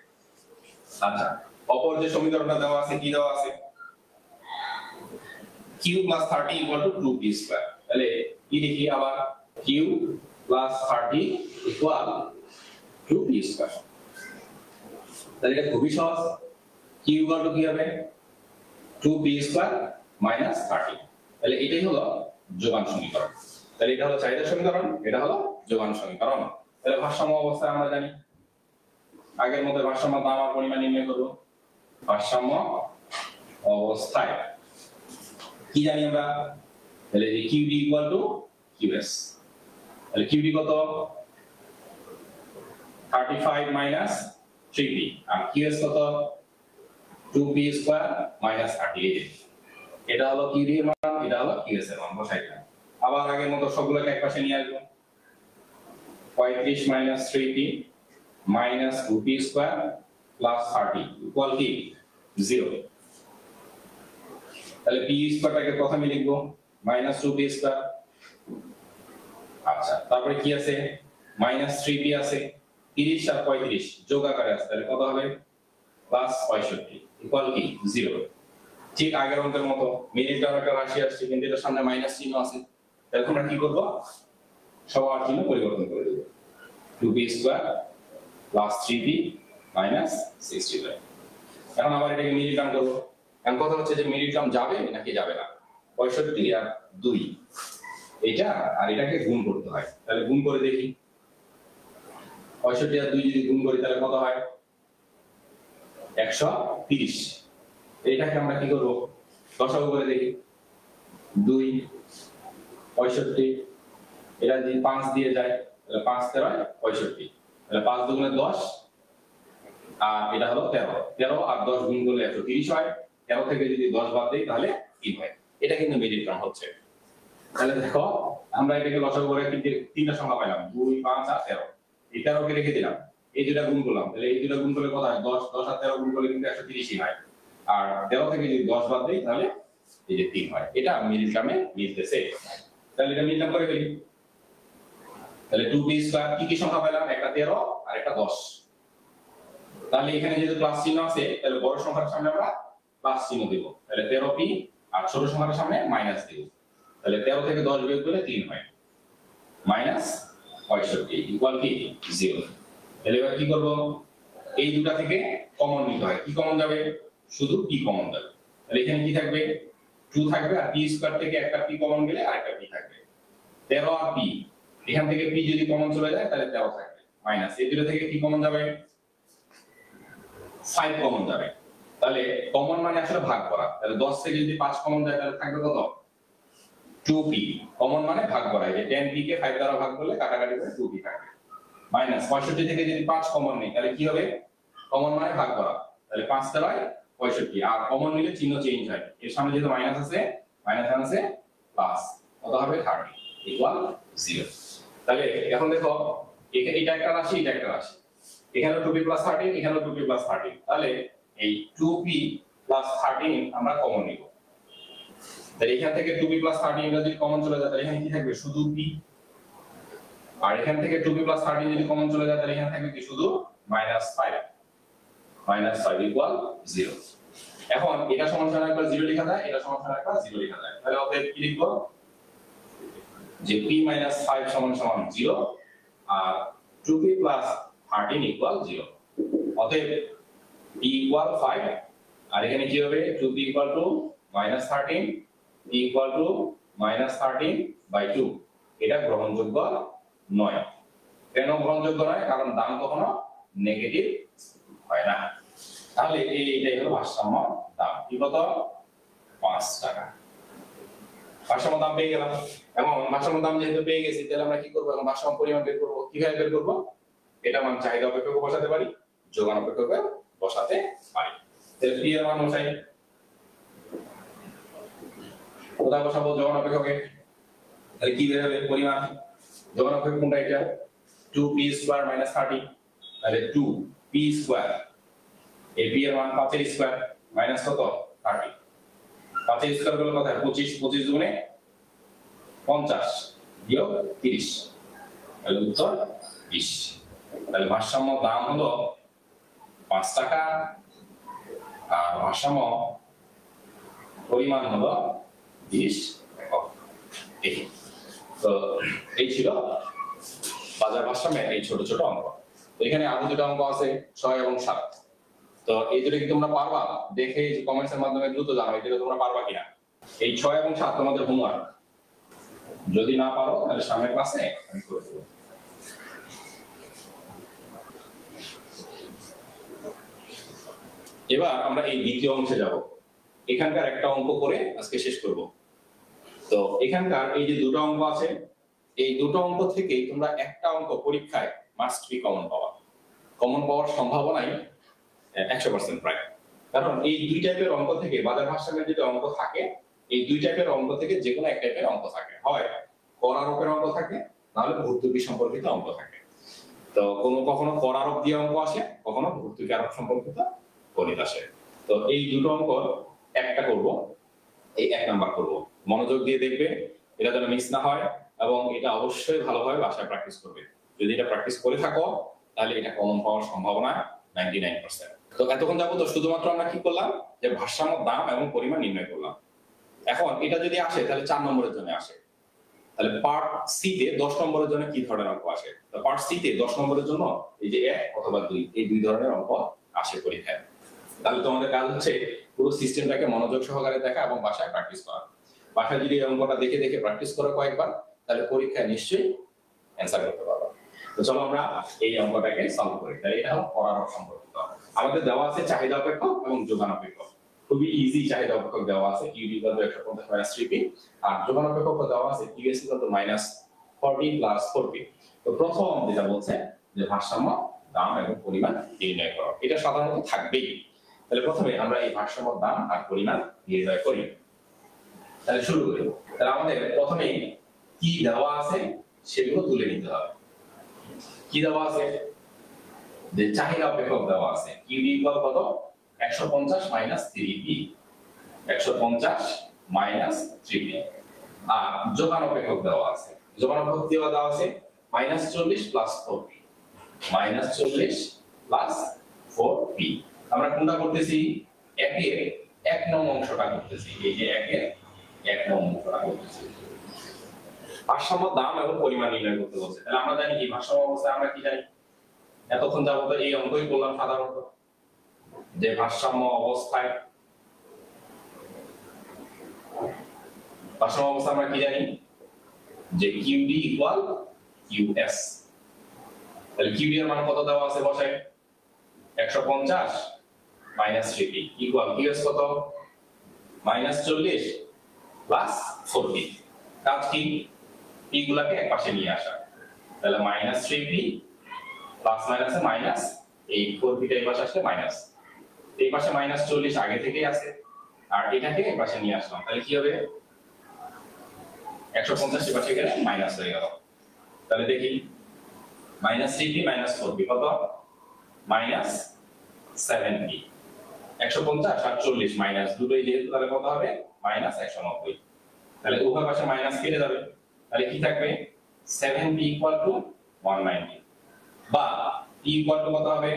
আচ্ছা, অপর যে সমীকরণটা দেওয়া আছে, কি দেওয়া আছে, q + 30 = 2p²। তাহলে কি লিখি আবার, q + 30 = 2p²। তাহলে এটা খুবই সহজ, q = কি হবে, 2p² - 30। তাহলে এটাই হলো যোগান সমীকরণ। তাহলে এটা হলো চাহিদা সমীকরণ, এটা হলো যোগান সমীকরণ। তাহলে ভারসাম্য অবস্থায় আমরা জানি আগের মতো ভারসাম্য দাম আর পরিমাণ নির্ণয় করব। ভারসাম্য অবস্থায় কি জানি আমরা, তাহলে যে QD = QS। তাহলে QD কত, 35 - 3p, আর QS কত, 2p² - 30। এটা হলো QD এর মান, এটা হলো QS এর মান, বসাই দিলাম। আবার আগের মতো সবগুলোকে একপাশে নিয়ে আসবো, 35 - 3p - 2p² + 30 = কি, 0। তাহলে p² টাকে প্রথমে লিখবো -2p²। আচ্ছা, তারপরে কি আছে, -3p আছে, 30 আর 35 যোগ আকারে আছে, তাহলে কত হবে, +65 = কি, 0। ঠিক আগের অঙ্কের মতো মিনিটার একটা রাশি আসছে, কিন্তু এটার সামনে মাইনাস চিহ্ন আছে, তাহলে আমরা কি করব, সবার চিহ্ন পরিবর্তন করে দেব, 2p² + 3p - 65। এখন আবার এটাকে মিনিট টার্ম করব। এখন কথা হচ্ছে যে মিনিট টার্ম যাবে নাকি যাবে না, 65 আর 2 এটা আর এটাকে গুণ করতে হয়। তাহলে গুণ করে দেখি, 65 আর 2 যদি গুণ করি তাহলে কত হয়, 130। এইটাকে আমরা কি করব, দশাগু করে দেখি, 2 65, এটা যদি 5 দিয়ে যায় তাহলে 5 * 3 = 65, তাহলে 5 × 2 = 10 আর এটা হলো 13। 13 আর 10 গুণ করলে 130 হয়। 13 থেকে যদি 10 বাদ দেই তাহলে 3 হয়। এটা কিন্তু মিডিল টার্ম হচ্ছে। তাহলে দেখো আমরা এটাকে লসাগু করে তিনটা সংখ্যা পাইলাম, 2, 5 আর 13। এই 13 কে রেখে দিলাম, এই দুটো গুণ করলাম, তাহলে এই দুটো গুণ করলে কত হয়, 10 আর 13 গুণ করলে কিন্তু 130ই হয়। আর 13 থেকে যদি 10 বাদ দেই তাহলে এই যে 3 হয়। এটা মিডিল টার্মে মিলতেছে। তাহলে এটা মিডিল টার্ম করে ফেলি। তাহলে 2p² কি কি সংখ্যা পেলাম, একটা 13 আর একটা 10। তাহলে এখানে যেহেতু প্লাস চিহ্ন আছে, তাহলে বড় সংখ্যার সামনে আমরা প্লাস চিহ্ন দেব, তাহলে 13p, আর ছোট সংখ্যার সামনে মাইনাস দেব। তাহলে 13 থেকে 10 বিয়োগ করলে 3 হয়, -65 = কি, 0। তাহলে এবার কি করব, এই দুটো থেকে কমন নিতে হয়। কি কমন যাবে, শুধু p কমন যাবে। তাহলে এখানে কি থাকবে, 2 থাকবে, আর p² থেকে একটা p কমন গেলে আরেকটা p থাকবে। 13 আর p, এখান থেকে p যদি কমন চলে যায় তাহলে 13 থাকবে, মাইনাস এই দুটো থেকে কি কমন যাবে, 5 কমন যাবে। তাহলে কমন মানে আসলে ভাগ করা। তাহলে 10 থেকে যদি 5 কমন যায় তাহলে থাকবে কত, 2p। কমন মানে ভাগ করা, এই 10p কে 5 দ্বারা ভাগ করলে কাটাকাটি করে 2p থাকবে। মাইনাস 65 থেকে যদি 5 কমন নেই তাহলে কি হবে, কমন মানে ভাগ করা, তাহলে 5 দ্বারা 65, আর কমন নিলে চিহ্ন চেঞ্জ হয়। এর সামনে যেহেতু মাইনাস আছে, মাইনাস আছে প্লাস, কত হবে, 30 = 0। তাহলে এখন দেখো এটা একটা রাশি, এটা একটা রাশি, এখানে 2p + 13, এখানে 2p + 13। তাহলে এই 2p + 13 আমরা কমন নিব। তাহলে এখান থেকে 2p + 13 যদি কমন চলে যায় তাহলে এখানে কি থাকবে, শুধু p। আর এখান থেকে 2p + 13 যদি কমন চলে যায় তাহলে এখানে থাকবে কি, শুধু -5 = 0। এখন এটা সমান একবার 0 লেখা যায়, এটা সমান একবার 0 লেখা যায়। তাহলে অতএব কি লিখব, যে p - 5 = 0 আর 2p + 13 = 0। অতএব p = 5 আর এখানে কি হবে, 2p = -13 ইকুয়াল টু -13/2 এটা গ্রহণযোগ্য নয়। কেন গ্রহণযোগ্য নয়? কারণ দাম কখনো নেগেটিভ হয় না। তাহলে এইটাই হলো ভারসাম্য দাম। কি কত? 5 টাকা। ভারসাম্য দাম পেয়ে গেলাম। এবং ভারসাম্য দাম যেহেতু পেয়ে গেছি, তাহলে আমরা কি করব? এখন ভারসাম্য পরিমাণ বের করব। কিভাবে বের করব? এটা মান চাহিদা অপেক্ষক বসাতে পারি, যোগান অপেক্ষকে বসাতে পারি। তাহলে পি এর মান বসাই। কোথায় বসাবো? যোগান অপেক্ষকে। তাহলে কি বের হবে? পরিমাণ। যোগান অপেক্ষক কোনটা? এটা 2p স্কয়ার - 30। তাহলে 2p স্কয়ার, এই p এর মান 5 এর স্কয়ার মাইনাস কত? 30। 5 এর স্কয়ার হলো কত? 25। 25 গুণে 50 বিয়োগ 30, তাহলে উত্তর 20। তাহলে ভারসাম্য দাম হলো 5 টাকা আর ভারসাম্য পরিমাণ হলো 20 একক। তো এই ছিল বাজার ভারসাম্যের এই ছোট ছোট অঙ্ক। তো এখানে আরো দুটো অঙ্ক আছে 6 এবং 7। তো এই দুটো কি তোমরা পারবা? দেখে কমেন্টস এর মাধ্যমে দ্রুত জানাও এটা তোমরা পারবা কিনা। এই 6 এবং 7 তোমাদের হোমওয়ার্ক। যদি না পারো তাহলে সামনের ক্লাসে আমি করে দেব। এবার আমরা এই দ্বিতীয় অংশে যাব। এখানকার একটা অঙ্ক করে আজকে শেষ করব। তো এখানকার এই যে দুটো অঙ্ক আছে, এই দুটো অঙ্ক থেকে তোমরা একটা অঙ্ক পরীক্ষায় মাস্ট বি কমন পাওয়া। কমন পাওয়ার সম্ভাবনাই 100% প্রায়। কারণ এই দুই টাইপের অঙ্ক থেকে বাজার ভারসাম্যের যদি অঙ্ক থাকে, এই দুই টাইপের অঙ্ক থেকে যে কোনো এক টাইপের অঙ্ক থাকে। হয় করারোপের অঙ্ক থাকে, নাহলে ভর্তুকি সম্পর্কিত অঙ্ক থাকে। তো কখনো করারোপ দিয়ে অঙ্ক আসে, কখনো ভর্তুকি আরোপ সম্পর্কিত গণিত আসে। তো এই দুটো অঙ্ক একটা করব, এই 1 নাম্বার করব। মনোযোগ দিয়ে দেখবে, এটা যেন মিস না হয় এবং এটা অবশ্যই ভালোভাবে বাসায় প্র্যাকটিস করবে। যদি এটা প্র্যাকটিস করে থাকো তাহলে এটা কমন পাওয়ার সম্ভাবনা 99%। তো এতক্ষণ যাবো তো শুধুমাত্র আমরা কি করলাম? যে ভারসাম্য দাম এবং পরিমাণ নির্ণয় করলাম। এখন এটা যদি আসে তাহলে 4 নম্বরের জন্য আসে। তাহলে পার্ট সি তে 10 নম্বরের জন্য কি ধরনের অঙ্ক আসে? তো পার্ট সি তে 10 নম্বরের জন্য এই যে 1 অথবা 2 এই দুই ধরনের অঙ্ক আসে পরীক্ষায়। তাহলে তোমাদের কাজ হচ্ছে পুরো সিস্টেমটাকে মনোযোগ সহকারে দেখা এবং বাসায় প্র্যাকটিস করা। বাসায় যদি এই অঙ্কটা দেখে দেখে প্র্যাকটিস করো কয়েকবার, তাহলে পরীক্ষায় নিশ্চয়ই অ্যানসার করতে পারবে। তো চলো আমরা এই অঙ্কটাকে সলভ করি। তাহলে এটা হলো করারোপ সম্পর্কিত। আমাদের দেওয়া আছে চাহিদা অপেক্ষক এবং যোগান অপেক্ষক। খুবই ইজি চাহিদা অপেক্ষক দেওয়া আছে q = 150 - 3p, আর যোগান অপেক্ষক দেওয়া আছে q = -40 + 4p। তো প্রথম যেটা বলছে যে ভারসাম্য দাম এবং পরিমাণ নির্ণয় করো, এটা সাধারণত থাকবেই। তাহলে প্রথমে আমরা এই ভারসাম্য দাম আর পরিমাণ নির্ণয় করি। তাহলে শুরু করি। তাহলে আমাদের প্রথমে কি দেওয়া আছে সেগুলো তুলে নিতে হবে। কি দেওয়া আছে? যে চাহিদা অপেক্ষক দেওয়া আছে q = কত? 150 - 3p, 150 - 3p। আর যোগান অপেক্ষক দেওয়া আছে, যোগান অপেক্ষক দেওয়া আছে -40 + 4p, -40 + 4p। আমরা কোনটা করতেছি? একের 1 নং অংশটা করতেছি। এই যে একের 1 নং অংশটা করতেছি। ভারসাম্য দাম এবং পরিমাণ নির্ণয় করতে বলছে। তাহলে আমরা জানি কি ভারসাম্য অবস্থায় আমরা কি জানি? এতক্ষণ যাবত এই অঙ্কই করলাম সাধারণত, যে ভারসাম্য অবস্থায় আমরা কি জানি? যে QD = QS। তাহলে QD এর মান কত দেওয়া আছে? বসাই 150 - 3p = QS কত? -40 + 4p। কাজ কি? p গুলাকে এক পাশে নিয়ে আসা। তাহলে -3p প্লাস মাইনাসে মাইনাস, এই 4p টা এই পাশে আসলে মাইনাস, এই পাশে -40 আগে থেকেই আছে, আর এটাকে এই পাশে নিয়ে আসলাম। তাহলে কি হবে? 150 এর পাশে গেলে মাইনাস হয়ে গেল। তাহলে দেখি -3p - 4p কত? -7p। 150 আর 40 মাইনাস দুটোই যেহেতু, তাহলে কত হবে? -190। তাহলে উভয় পাশে মাইনাস কেটে যাবে। তাহলে কি থাকবে? 7p = 190, বা p = কত হবে?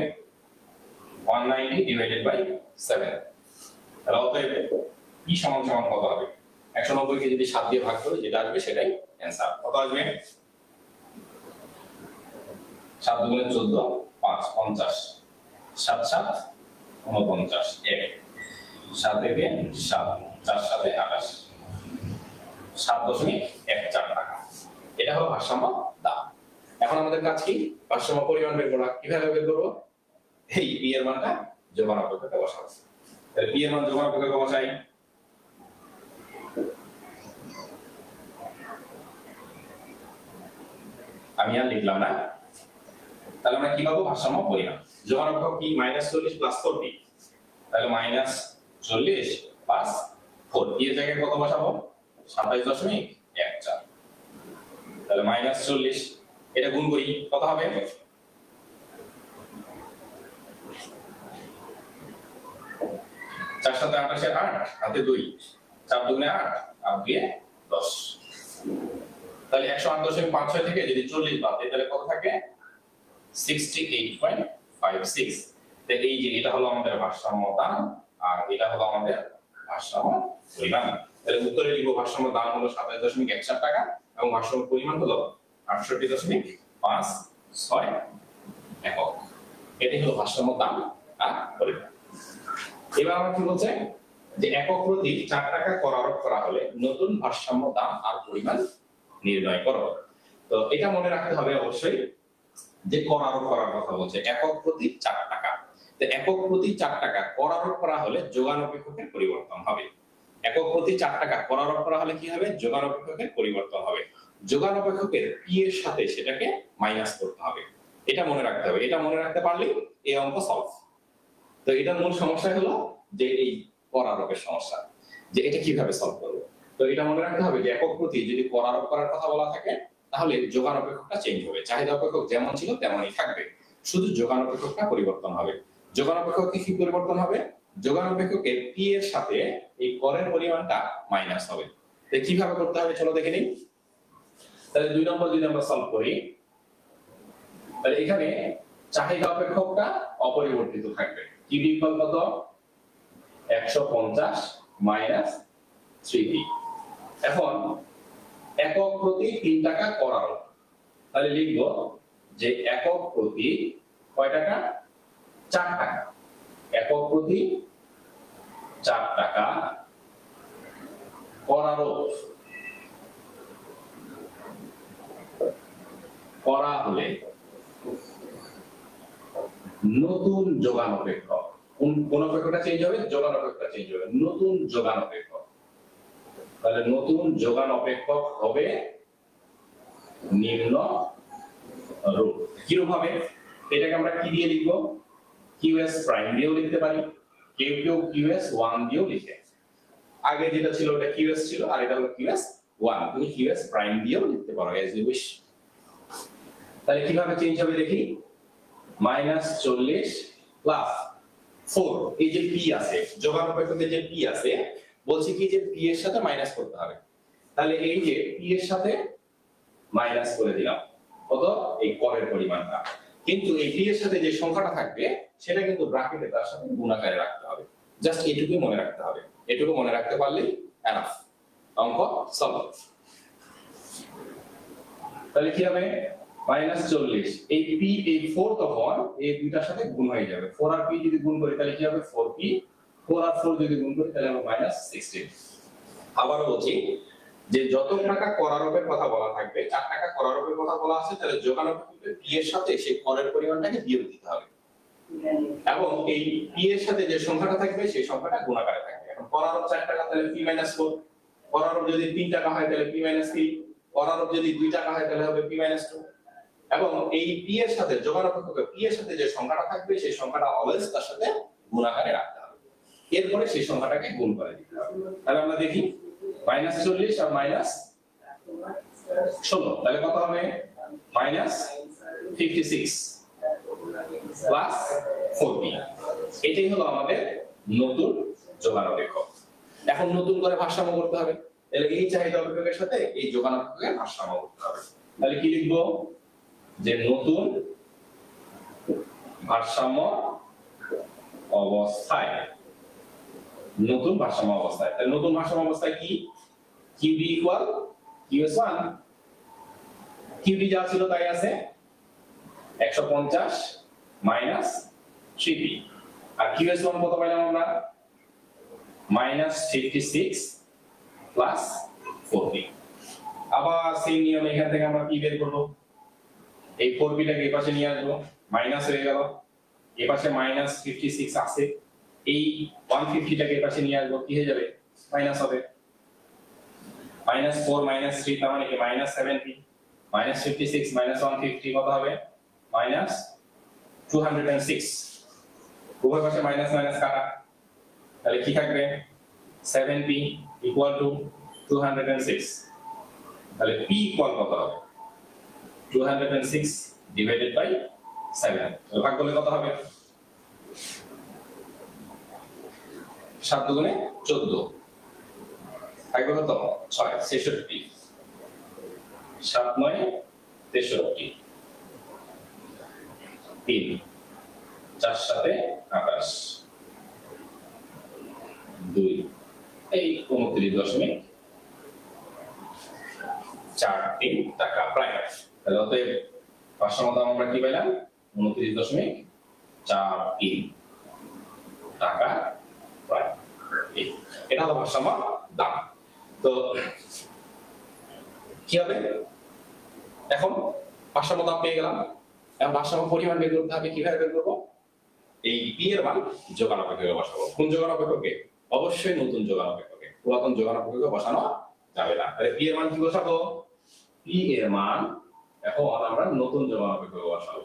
190 / 7। তাহলে অতএব p = কত হবে? 190 কে যদি 7 দিয়ে ভাগ করি, যেটা আসবে সেটাই অ্যানসার। কত আসবে? 7 × 14 5 50, 7 7 49 1, 7 একে 7, 4 7 28। 7.14 টাকা। এটা হলো ভারসাম্য দাম। এখন আমাদের কাজ কি? ভারসাম্য পরিমাণ বের করা। কিভাবে বের করব? এই পি এর মানটা যোগান অপেক্ষকে বসাবো। তাহলে পি এর মান যোগান অপেক্ষকে বসাই। আমি আর লিখলাম না। তাহলে আমরা কি পাবো? ভারসাম্য পরিমাণ। যোগান অপেক্ষক কি? -40 + 4p। তাহলে -40 + 4 এর জায়গায় কত বসাবো? 27.14। তাহলে -40 এটা গুণ করি, কত হবে? 4 7 28 8 হাতে 2 4 2 8 আর 2 10। তাহলে 108.56 থেকে যদি 40 বাদ দিই তাহলে কত থাকে? 68.56। তাহলে এই যে এটা হলো আমাদের ভারসাম্য দাম আর এটা হলো আমাদের ভারসাম্য পরিমাণ। তাহলে উত্তরে লিখব ভারসাম্য দাম হলো 27.14 টাকা এবং ভারসাম্য পরিমাণ হলো 68.56 একক। এটাই হলো ভারসাম্য দাম আর পরিমাণ। এবার আমরা কি বলছে? যে একক প্রতি 4 টাকা কর আরোপ করা হলে নতুন ভারসাম্য দাম আর পরিমাণ নির্ণয় করো। তো এটা মনে রাখতে হবে অবশ্যই যে কর আরোপ করার কথা বলছে একক প্রতি 4 টাকা। তো একক প্রতি 4 টাকা কর আরোপ করা হলে যোগান অপেক্ষকের পরিবর্তন হবে। একক প্রতি 4 টাকা কর আরোপ করা হলে কি হবে? যোগান অপেক্ষকের পরিবর্তন হবে। যোগান অপেক্ষকের পি এর সাথে সেটাকে মাইনাস করতে হবে। এটা মনে রাখতে হবে। এটা মনে রাখতে পারলেই এই অঙ্ক সলভ। তো এটার মূল সমস্যা হলো যে এই কর আরোপের সমস্যা, যে এটা কিভাবে সলভ করব। তো এটা মনে রাখতে হবে যে একক প্রতি যদি কর আরোপ করার কথা বলা থাকে তাহলে যোগান অপেক্ষকটা চেঞ্জ হবে। চাহিদা অপেক্ষক যেমন ছিল তেমনই থাকবে, শুধু যোগান অপেক্ষকটা পরিবর্তন হবে। যোগান অপেক্ষকে কি পরিবর্তন হবে? যোগান অপেক্ষকের পি এর সাথে এই করের পরিমাণটা মাইনাস হবে। তো কিভাবে করতে হবে চলো দেখে নিই। তাহলে 2 নম্বর সলভ করি। তাহলে এখানে চাহিদা অপেক্ষকটা অপরিবর্তিত থাকবে। কি বিকল্প কত? 150 - 3p। এখন একক প্রতি 3 টাকা কর আরোপ। তাহলে লিখব যে একক প্রতি কয় টাকা? 4 টাকা। একক প্রতি 4 টাকা কর আরোপ করা হলে নতুন যোগান অপেক্ষক, কোন অপেক্ষকটা চেঞ্জ হবে? যোগান অপেক্ষকটা চেঞ্জ হবে। নতুন যোগান অপেক্ষক। তাহলে নতুন যোগান অপেক্ষক হবে নিম্ন রূপ। কিরূপ হবে? এটাকে আমরা কি দিয়ে লিখব? QS প্রাইম দিয়েও লিখতে পারি, কেউ কেউ QS 1 দিয়েও লিখে। আগে যেটা ছিল ওটা QS ছিল আর এটা হলো QS 1। তুমি QS প্রাইম দিয়েও লিখতে পারো as you wish। তাহলে কিভাবে চেঞ্জ হবে দেখি। -40 + 4 এই যে p আছে, যোগান অপেক্ষকে যে p আছে বলছি কি যে p এর সাথে মাইনাস করতে হবে। তাহলে এই যে p এর সাথে মাইনাস করে দিলাম কত? এই করের পরিমাণটা। কিন্তু এই p এর সাথে যে সংখ্যাটা থাকবে সেটা কিন্তু ব্র্যাকেটে তার সাথে গুণাকারে রাখতে হবে। জাস্ট এটুকুই মনে রাখতে হবে। এটুকু মনে রাখতে পারলেই এনাফ। অঙ্ক সলভ। তাহলে কি হবে? -40 এই p এই 4 তখন এই দুইটার সাথে গুণ হয়ে যাবে। 4 আর p যদি গুণ করি তাহলে কি হবে? 4p। 4 আর 4 যদি গুণ করি তাহলে হবে -16। আবারও বলছি যে যত টাকা কর আরোপের কথা বলা থাকবে, 4 টাকা কর আরোপের কথা বলা আছে, তাহলে যোগান অপেক্ষকের p এর সাথে সেই করের পরিমাণটাকে বিয়োগ দিতে হবে এবং এই p এর সাথে যে সংখ্যাটা থাকবে সেই সংখ্যাটা গুণাকারে থাকবে। এখন কর আরোপ 4 টাকা তাহলে p - 4, কর আরোপ যদি 3 টাকা হয় তাহলে p - 3, কর আরোপ যদি 2 টাকা হয় তাহলে হবে p - 2। এবং এই p এর সাথে যোগান অপেক্ষকের p এর সাথে যে সংখ্যাটা থাকবে সেই সংখ্যাটা অলওয়েজ তার সাথে গুণাকারে রাখতে হবে। এরপরে সেই সংখ্যাটাকে গুণ করে দিতে হবে। তাহলে আমরা দেখি -40 আর -16 তাহলে কত হবে? -56 প্লাস 4p। এটাই হলো আমাদের নতুন যোগান অপেক্ষক। এখন নতুন করে ভারসাম্য করতে হবে। তাহলে এই চাহিদা অপেক্ষকের সাথে এই যোগান অপেক্ষকের ভারসাম্য করতে হবে। তাহলে কি লিখবো? যে নতুন ভারসাম্য অবস্থায়, নতুন ভারসাম্য অবস্থায়। তাহলে নতুন ভারসাম্য অবস্থায় কি? QD = QS1। QD যা ছিল তাই আছে, 150 - 3p। আর QS1 কত পাইলাম আমরা? -56 + 4p। আবার সেম নিয়ম এখান থেকে আমরা p বের করব। এই 4p টাকে এই পাশে নিয়ে আসবো, মাইনাস হয়ে গেল, এই পাশে মাইনাস 56 আছে, এই 150 টাকে এই পাশে নিয়ে আসবো, কি হয়ে যাবে, মাইনাস হবে, -4 -3 তার মানে কি -70, -56 -150 কত হবে, -206। উভয় পাশে মাইনাস মাইনাস কাটা, তাহলে কি থাকবে, 7p ইকুয়াল টু 206। তাহলে p ইকুয়াল কত হবে, 206 ডিভাইডেড বাই 7, ভাগ করলে কত হবে, 7 দুগুণে 14, থাকবে কত, 6 66, 7 9 63, 3 4 7 28, 2 এই 29.43 টাকা প্রায়। তাহলে অতএব ভারসাম্য দাম আমরা কি পেলাম, 29.43 টাকা প্রায়। এটা হলো ভারসাম্য দাম। তো কি হবে, এখন ভারসাম্য দাম পেয়ে গেলাম, এখন ভারসাম্য পরিমাণ বের করতে হবে। কিভাবে বের করবো, এই p এর মান যোগানপেক্ষকে বসাবো। কোন যোগানপেক্ষকে, অবশ্যই নতুন যোগানপেক্ষকে, পুরাতন যোগানপেক্ষকে বসানো যাবে না। তাহলে p এর মান কি বসাবো, p এর মান এখন আমরা নতুন যোগানপেক্ষকে বসাবো।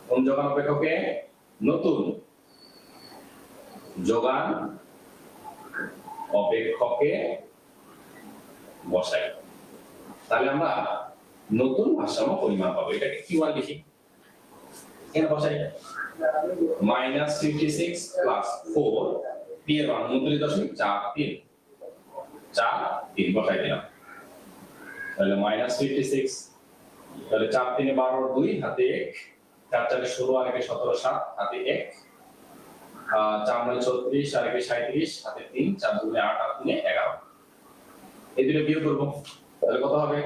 কোন যোগানপেক্ষকে, নতুন যোগান অপেক্ষকে বসাই। তাহলে আমরা নতুন ভারসাম্য পরিমাণ পাবো। এটাকে q1 লিখি, এখানে বসাই, -56 প্লাস 4, p এর মান 29.43 বসাই দিলাম। তাহলে -56, তাহলে 4 3 12 2 হাতে 1, 4 4 16 আর 1 17 7 হাতে 1, 4 9 36 আর 1 37 হাতে 3, 4 2 8 আর 3 11। এই দুটো বিয়োগ করব, তাহলে কত হবে,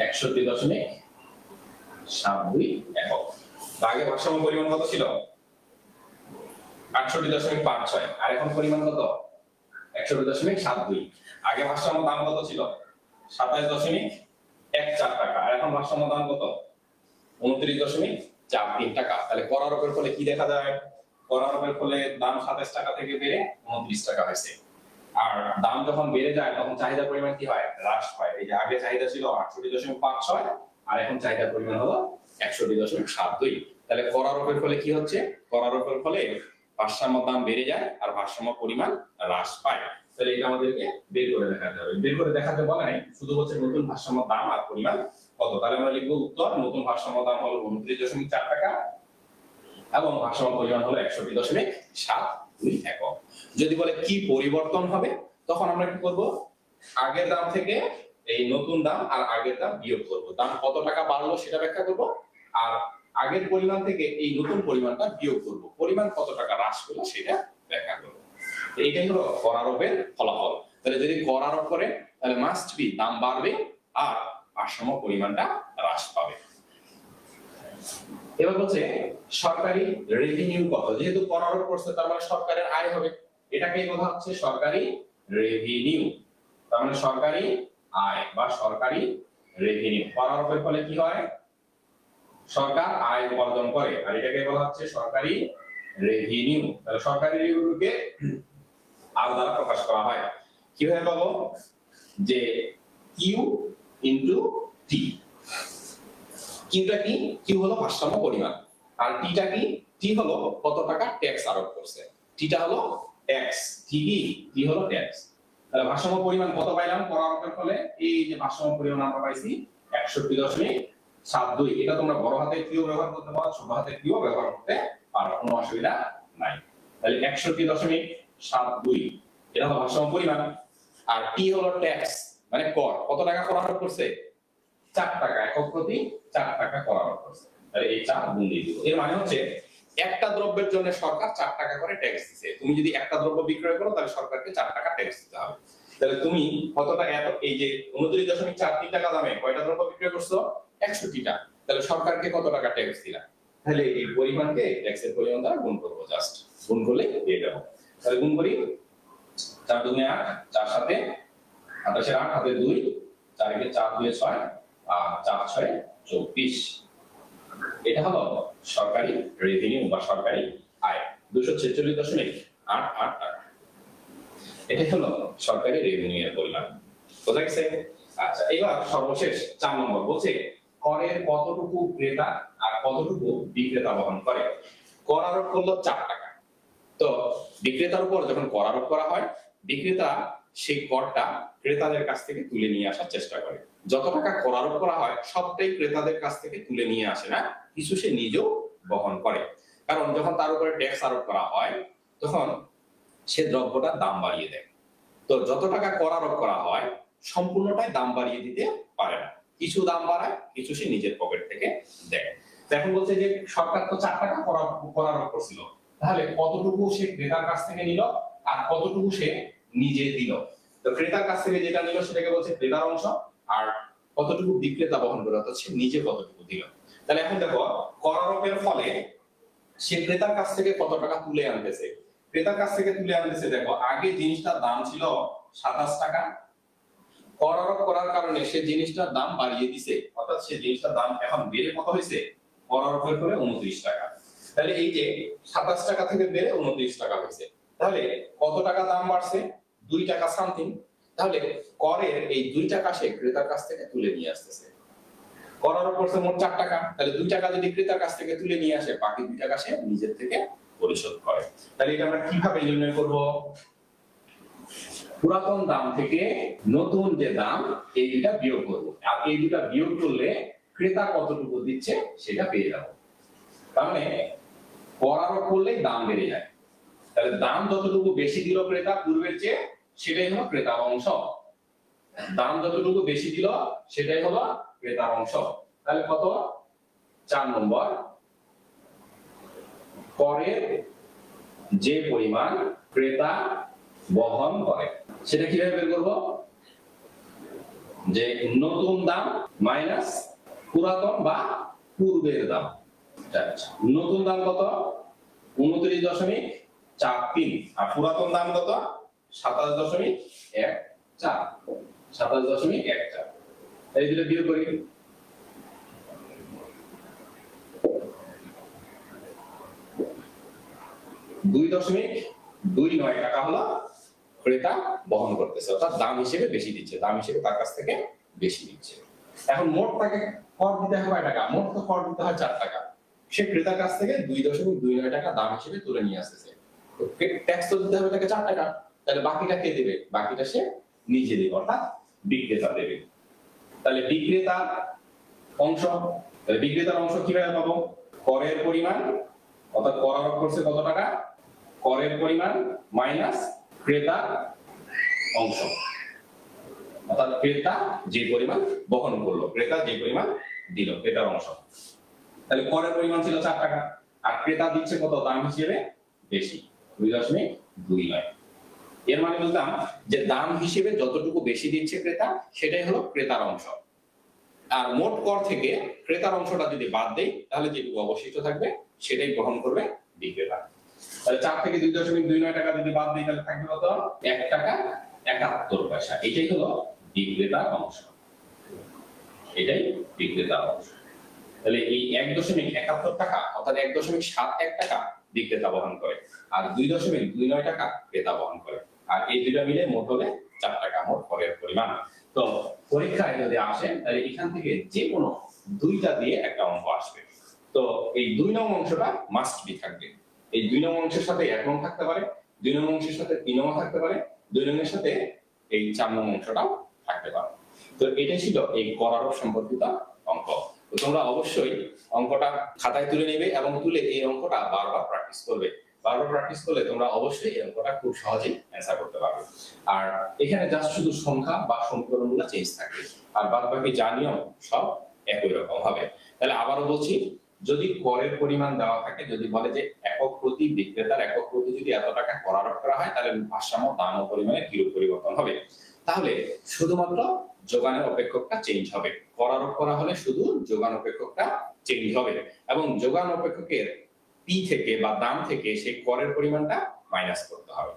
61.72 একক। আগে ভারসাম্য পরিমাণ কত ছিল, 68.56, আর এখন পরিমাণ কত, 61.72। আগে ভারসাম্য দাম কত ছিল, 27.14 টাকা, আর এখন ভারসাম্য দাম কত, 29.43 টাকা। তাহলে করারোপের ফলে কি দেখা যায়, করারোপের ফলে দাম 27 টাকা থেকে বেড়ে 29 টাকা হয়েছে। আর দাম যখন বেড়ে যায় তখন চাহিদার পরিমাণ কি হয়, হ্রাস পায়। এই যে আগে চাহিদা ছিল 68.56 আর এখন চাহিদার পরিমাণ হলো 61.72। তাহলে করারোপের ফলে কি হচ্ছে, করারোপের ফলে ভারসাম্য দাম বেড়ে যায় আর ভারসাম্য পরিমাণ হ্রাস পায়। তাহলে এটা আমাদেরকে বের করে দেখাতে হবে। বের করে দেখাতে বলা নাই, শুধু হচ্ছে নতুন ভারসাম্য দাম আর পরিমাণ কত। তাহলে আমরা লিখবো উত্তর, নতুন ভারসাম্য দাম হলো 29.4 টাকা এবং ভারসাম্য পরিমাণ হলো 61.72 একক। যদি বলে কি পরিবর্তন হবে, তখন আমরা কি করব, আগের দাম থেকে এই নতুন দাম আর আগের দাম বিয়োগ করব। দাম কত টাকা বাড়লো সেটা ব্যাখ্যা করব, আর আগের পরিমাণ থেকে এই নতুন পরিমাণটা বিয়োগ করব। পরিমাণ কত টাকা হ্রাস করলো সেটা ব্যাখ্যা করব। এইটাই হলো করারোপের ফলাফল। তাহলে যদি করারোপ করে তাহলে মাস্ট বি দাম বাড়বে আর ভারসাম্য পরিমাণটা হ্রাস পাবে। এবার বলছে সরকারি রেভিনিউ কত। যেহেতু করারোপ করছে তার মানে সরকারের আয় হবে, এটাকেই বলা হচ্ছে সরকারি রেভিনিউ। তার মানে সরকারি আয় বা সরকারি রেভিনিউ। করারোপের ফলে কি হয়, সরকার আয় উপার্জন করে, আর এটাকে বলা হচ্ছে সরকারি রেভিনিউ। তাহলে সরকারি রেভিনিউকে আর দ্বারা প্রকাশ করা হয়। কিভাবে পাবো, যে কিউ ইনটু টি। কিউটা কি, কিউ হলো ভারসাম্য পরিমাণ, আর টিটা কি, টি হলো কত টাকা ট্যাক্স আরোপ করছে। টিটা হলো ট্যাক্স, টি কি, টি হলো ট্যাক্স। তাহলে ভারসাম্য পরিমাণ কত পাইলাম করারোপের ফলে, এই যে ভারসাম্য পরিমাণ আমরা পাইছি 61.72। এটা তোমরা বড় হাতে কিউ ব্যবহার করতে পারো, ছোট হাতে কিউ ব্যবহার করতে পারো, কোনো অসুবিধা নাই। তাহলে 61.72 এটা হলো ভারসাম্য পরিমাণ, আর টি হলো ট্যাক্স মানে কর। কত টাকা কর আরোপ করছে, 4 টাকা, একক প্রতি 4 টাকা কর আরোপ করছে। তাহলে এই 4 গুণ দিয়ে দিব। এর মানে হচ্ছে একটা দ্রব্যের জন্য সরকার 4 টাকা করে ট্যাক্স দিছে। তুমি যদি একটা দ্রব্য বিক্রয় করো তাহলে সরকারকে 4 টাকা ট্যাক্স দিতে হবে। তাহলে তুমি কতটা, এই যে 29.43 টাকা দামে কয়টা দ্রব্য বিক্রয় করছো, 61টা। তাহলে সরকারকে কত টাকা ট্যাক্স দিলা, তাহলে এই পরিমাণকে ট্যাক্সের পরিমাণ দ্বারা গুণ করব জাস্ট। গুণ করলে পেয়ে যাবো। তাহলে গুণ করি, 4 দুগুণে 8, 4 সাথে 28 8 হাতে 2, 4 একে 4 2 6 আর 4 6 24। এটা হলো সরকারি রেভিনিউ বা সরকারি আয় 246.888 টাকা। এটা হলো সরকারি রেভিনিউ এর পরিমাণ। বোঝা গেছে? আচ্ছা, এবার সর্বশেষ 4 নম্বর বলছে করের কতটুকু ক্রেতা আর কতটুকু বিক্রেতা বহন করে। কর আরোপ করলো 4 টাকা। তো বিক্রেতার উপর যখন কর আরোপ করা হয়, বিক্রেতা সেই করটা ক্রেতাদের কাছ থেকে তুলে নিয়ে আসার চেষ্টা করে। যত টাকা কর আরোপ করা হয় সবটাই ক্রেতাদের কাছ থেকে তুলে নিয়ে আসে না, কিছু সে নিজেও বহন করে। কারণ যখন তার উপরে ট্যাক্স আরোপ করা হয় তখন সে দ্রব্যটার দাম বাড়িয়ে দেয়। তো যত টাকা কর আরোপ করা হয় সম্পূর্ণটাই দাম বাড়িয়ে দিতে পারে না, কিছু দাম বাড়ায়, কিছু সে নিজের পকেট থেকে দেয়। তো এখন বলছে যে সরকার তো 4 টাকা কর আরোপ করছিল, তাহলে কতটুকু সে ক্রেতার কাছ থেকে নিল আর কতটুকু সে নিজে দিল। তো ক্রেতার কাছ থেকে যেটা নিল সেটাকে বলছে ক্রেতার অংশ, আর কতটুকু বিক্রেতা বহন করে অর্থাৎ সে নিজে কতটুকু দিল। তাহলে এখন দেখো কর আরোপের ফলে সে ক্রেতার কাছ থেকে কত টাকা তুলে আনতেছে। ক্রেতার কাছ থেকে তুলে আনতেছে, দেখো আগে জিনিসটার দাম ছিল 27 টাকা, কর আরোপ করার কারণে সে জিনিসটার দাম বাড়িয়ে দিছে, অর্থাৎ সে জিনিসটার দাম এখন বেড়ে কত হয়েছে, কর আরোপের করে 29 টাকা। তাহলে এই যে 27 টাকা থেকে বেড়ে 29 টাকা হয়েছে, তাহলে কত টাকা দাম বাড়ছে, 2 টাকা সামথিং। তাহলে করের এই 2 টাকা সে ক্রেতার কাছ থেকে তুলে নিয়ে আসতেছে। কর আরোপ করছে মোট 4 টাকা, তাহলে 2 টাকা যদি ক্রেতার কাছ থেকে তুলে নিয়ে আসে, বাকি 2 টাকা সে নিজের থেকে পরিশোধ করে। তাহলে এটা আমরা কিভাবে নির্ণয় করব, পুরাতন দাম থেকে নতুন যে দাম এই দুটা বিয়োগ করব, আর এই দুটা বিয়োগ করলে ক্রেতা কতটুকু দিচ্ছে সেটা পেয়ে যাব। তার মানে কর আরোপ করলেই দাম বেড়ে যায়, তাহলে দাম যতটুকু বেশি দিল ক্রেতা পূর্বের চেয়ে সেটাই হলো ক্রেতার অংশ, দাম যতটুকু বেশি দিল সেটাই হলো ক্রেতার অংশ। তাহলে কত, 4 নম্বর, করের যে পরিমাণ ক্রেতা বহন করে সেটা কিভাবে বের করব, যে নতুন দাম মাইনাস পুরাতন বা পূর্বের দাম। নতুন দাম কত, 29.43, আর পুরাতন দাম কত, 27.14। এই দুটো বিয়োগ করি, 2.29 টাকা হলো ক্রেতা বহন করতেছে, অর্থাৎ দাম হিসেবে বেশি দিচ্ছে, দাম হিসেবে তার কাছ থেকে বেশি দিচ্ছে। এখন মোট তাকে কর দিতে হয় কয় টাকা, মোট তো কর দিতে হয় 4 টাকা, সে ক্রেতার কাছ থেকে 2.29 টাকা দাম হিসেবে তুলে নিয়ে আসতেছে। তো ট্যাক্স তো দিতে হবে তাকে 4 টাকা, তাহলে বাকিটা কে দেবে, বাকিটা সে নিজে দেবে, অর্থাৎ বিক্রেতা দেবে। তাহলে বিক্রেতার অংশ, তাহলে বিক্রেতার অংশ কিভাবে পাবো, করের পরিমাণ অর্থাৎ কর আরোপ করছে কত টাকা, করের পরিমাণ মাইনাস ক্রেতার অংশ, অর্থাৎ ক্রেতা যে পরিমাণ বহন করলো, ক্রেতা যে পরিমাণ দিল, ক্রেতার অংশ। তাহলে করের পরিমাণ ছিল 4 টাকা, আর ক্রেতা দিচ্ছে কত দাম হিসেবে বেশি, 2.29। এর মানে বুঝলাম যে দাম হিসেবে যতটুকু বেশি দিচ্ছে ক্রেতা সেটাই হলো ক্রেতার অংশ, আর মোট কর থেকে ক্রেতার অংশটা যদি বাদ দেই তাহলে যেটুকু অবশিষ্ট থাকবে সেটাই গ্রহণ করবে বিক্রেতা। তাহলে 4 থেকে 2.29 টাকা যদি বাদ দিই তাহলে থাকবে কত, 1 টাকা 71 পয়সা। এটাই হলো বিক্রেতার অংশ, এটাই বিক্রেতার অংশ। তাহলে এই 1.71 টাকা অর্থাৎ 1.71 টাকা বিক্রেতা বহন করে, আর 2.29 টাকা ক্রেতা বহন করে, আর এই দুইটা মিলে মোট হলে 4 টাকা মোট করের পরিমাণ। তো পরীক্ষায় যদি আসে তাহলে এখান থেকে যে কোনো দুইটা দিয়ে একটা অঙ্ক আসবে। তো এই 2 নং অংশটা মাস্ট বি থাকবে, এই 2 নং অংশের সাথে 1 নং থাকতে পারে, 2 নং অংশের সাথে 3 নং থাকতে পারে, 2 নং এর সাথে এই 4 নং অংশটাও থাকতে পারে। তো এটা ছিল এই কর আরোপ সম্পর্কিত অঙ্ক। তো তোমরা অবশ্যই অঙ্কটা খাতায় তুলে নেবে এবং তুলে এই অঙ্কটা বারবার প্র্যাকটিস করবে। বারবার প্র্যাকটিস করলে তোমরা অবশ্যই এই অঙ্কটা খুব সহজেই অ্যানসার করতে পারবে। আর এখানে জাস্ট শুধু সংখ্যা বা সমীকরণগুলো চেঞ্জ থাকবে, আর বাদ বাকি যা নিয়ম সব একই রকম হবে। তাহলে আবারও বলছি, যদি করের পরিমাণ দেওয়া থাকে, যদি বলে যে একক প্রতি বিক্রেতার একক প্রতি যদি এত টাকা কর আরোপ করা হয় তাহলে ভারসাম্য দাম ও পরিমাণে কিরূপ পরিবর্তন হবে, তাহলে শুধুমাত্র যোগানের অপেক্ষকটা চেঞ্জ হবে। কর আরোপ করা হলে শুধু যোগান অপেক্ষকটা চেঞ্জ হবে, এবং যোগান অপেক্ষকের পি থেকে বা দাম থেকে সেই করের পরিমাণটা মাইনাস করতে হবে।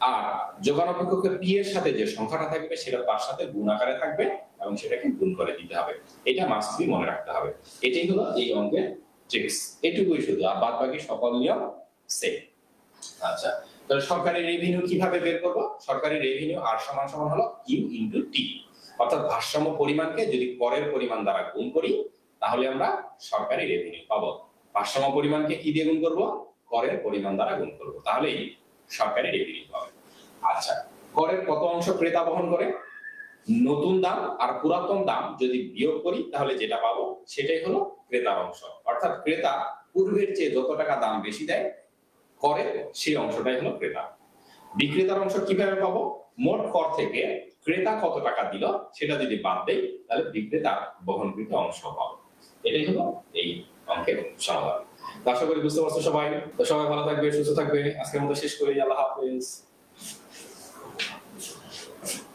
আর যোগান অপেক্ষকের পি এর সাথে যে সংখ্যাটা থাকবে সেটা তার সাথে গুণ আকারে থাকবে এবং সেটাকে গুণ করে দিতে হবে। এটা মাস্ট বি মনে রাখতে হবে। এটাই হলো এই অঙ্কের ট্রিক্স। এটুকুই শুধু, আর বাদ বাকি সকল নিয়ম সেম। আচ্ছা, তাহলে সরকারি রেভিনিউ কিভাবে বের করব? সরকারি রেভিনিউ আর সমান সমান হলো কিউ ইনটু টি, অর্থাৎ ভারসাম্য পরিমাণকে যদি করের পরিমাণ দ্বারা গুণ করি তাহলে আমরা সরকারি রেভিনিউ পাবো। ভারসাম্য পরিমাণকে কি দিয়ে গুণ করব? করের পরিমাণ দ্বারা গুণ করব, তাহলেই সরকারি রেভিনিউ পাবে। আচ্ছা, করের কত অংশ ক্রেতা বহন করে? নতুন দাম আর পুরাতন দাম যদি বিয়োগ করি তাহলে যেটা পাবো সেটাই হলো ক্রেতার অংশ, অর্থাৎ ক্রেতা পূর্বের চেয়ে যত টাকা দাম বেশি দেয় করে সেই অংশটাই হলো ক্রেতা। বিক্রেতার অংশ কিভাবে পাবো? মোট কর থেকে ক্রেতা কত টাকা দিল সেটা যদি বাদ দেই তাহলে বিক্রেতার বহনকৃত অংশ পাবো। এটাই হলো এই অঙ্কের সমাধান। আশা করি বুঝতে পারছো সবাই। তো সবাই ভালো থাকবে, সুস্থ থাকবে। আজকের মতো শেষ করি। আল্লাহ হাফেজ।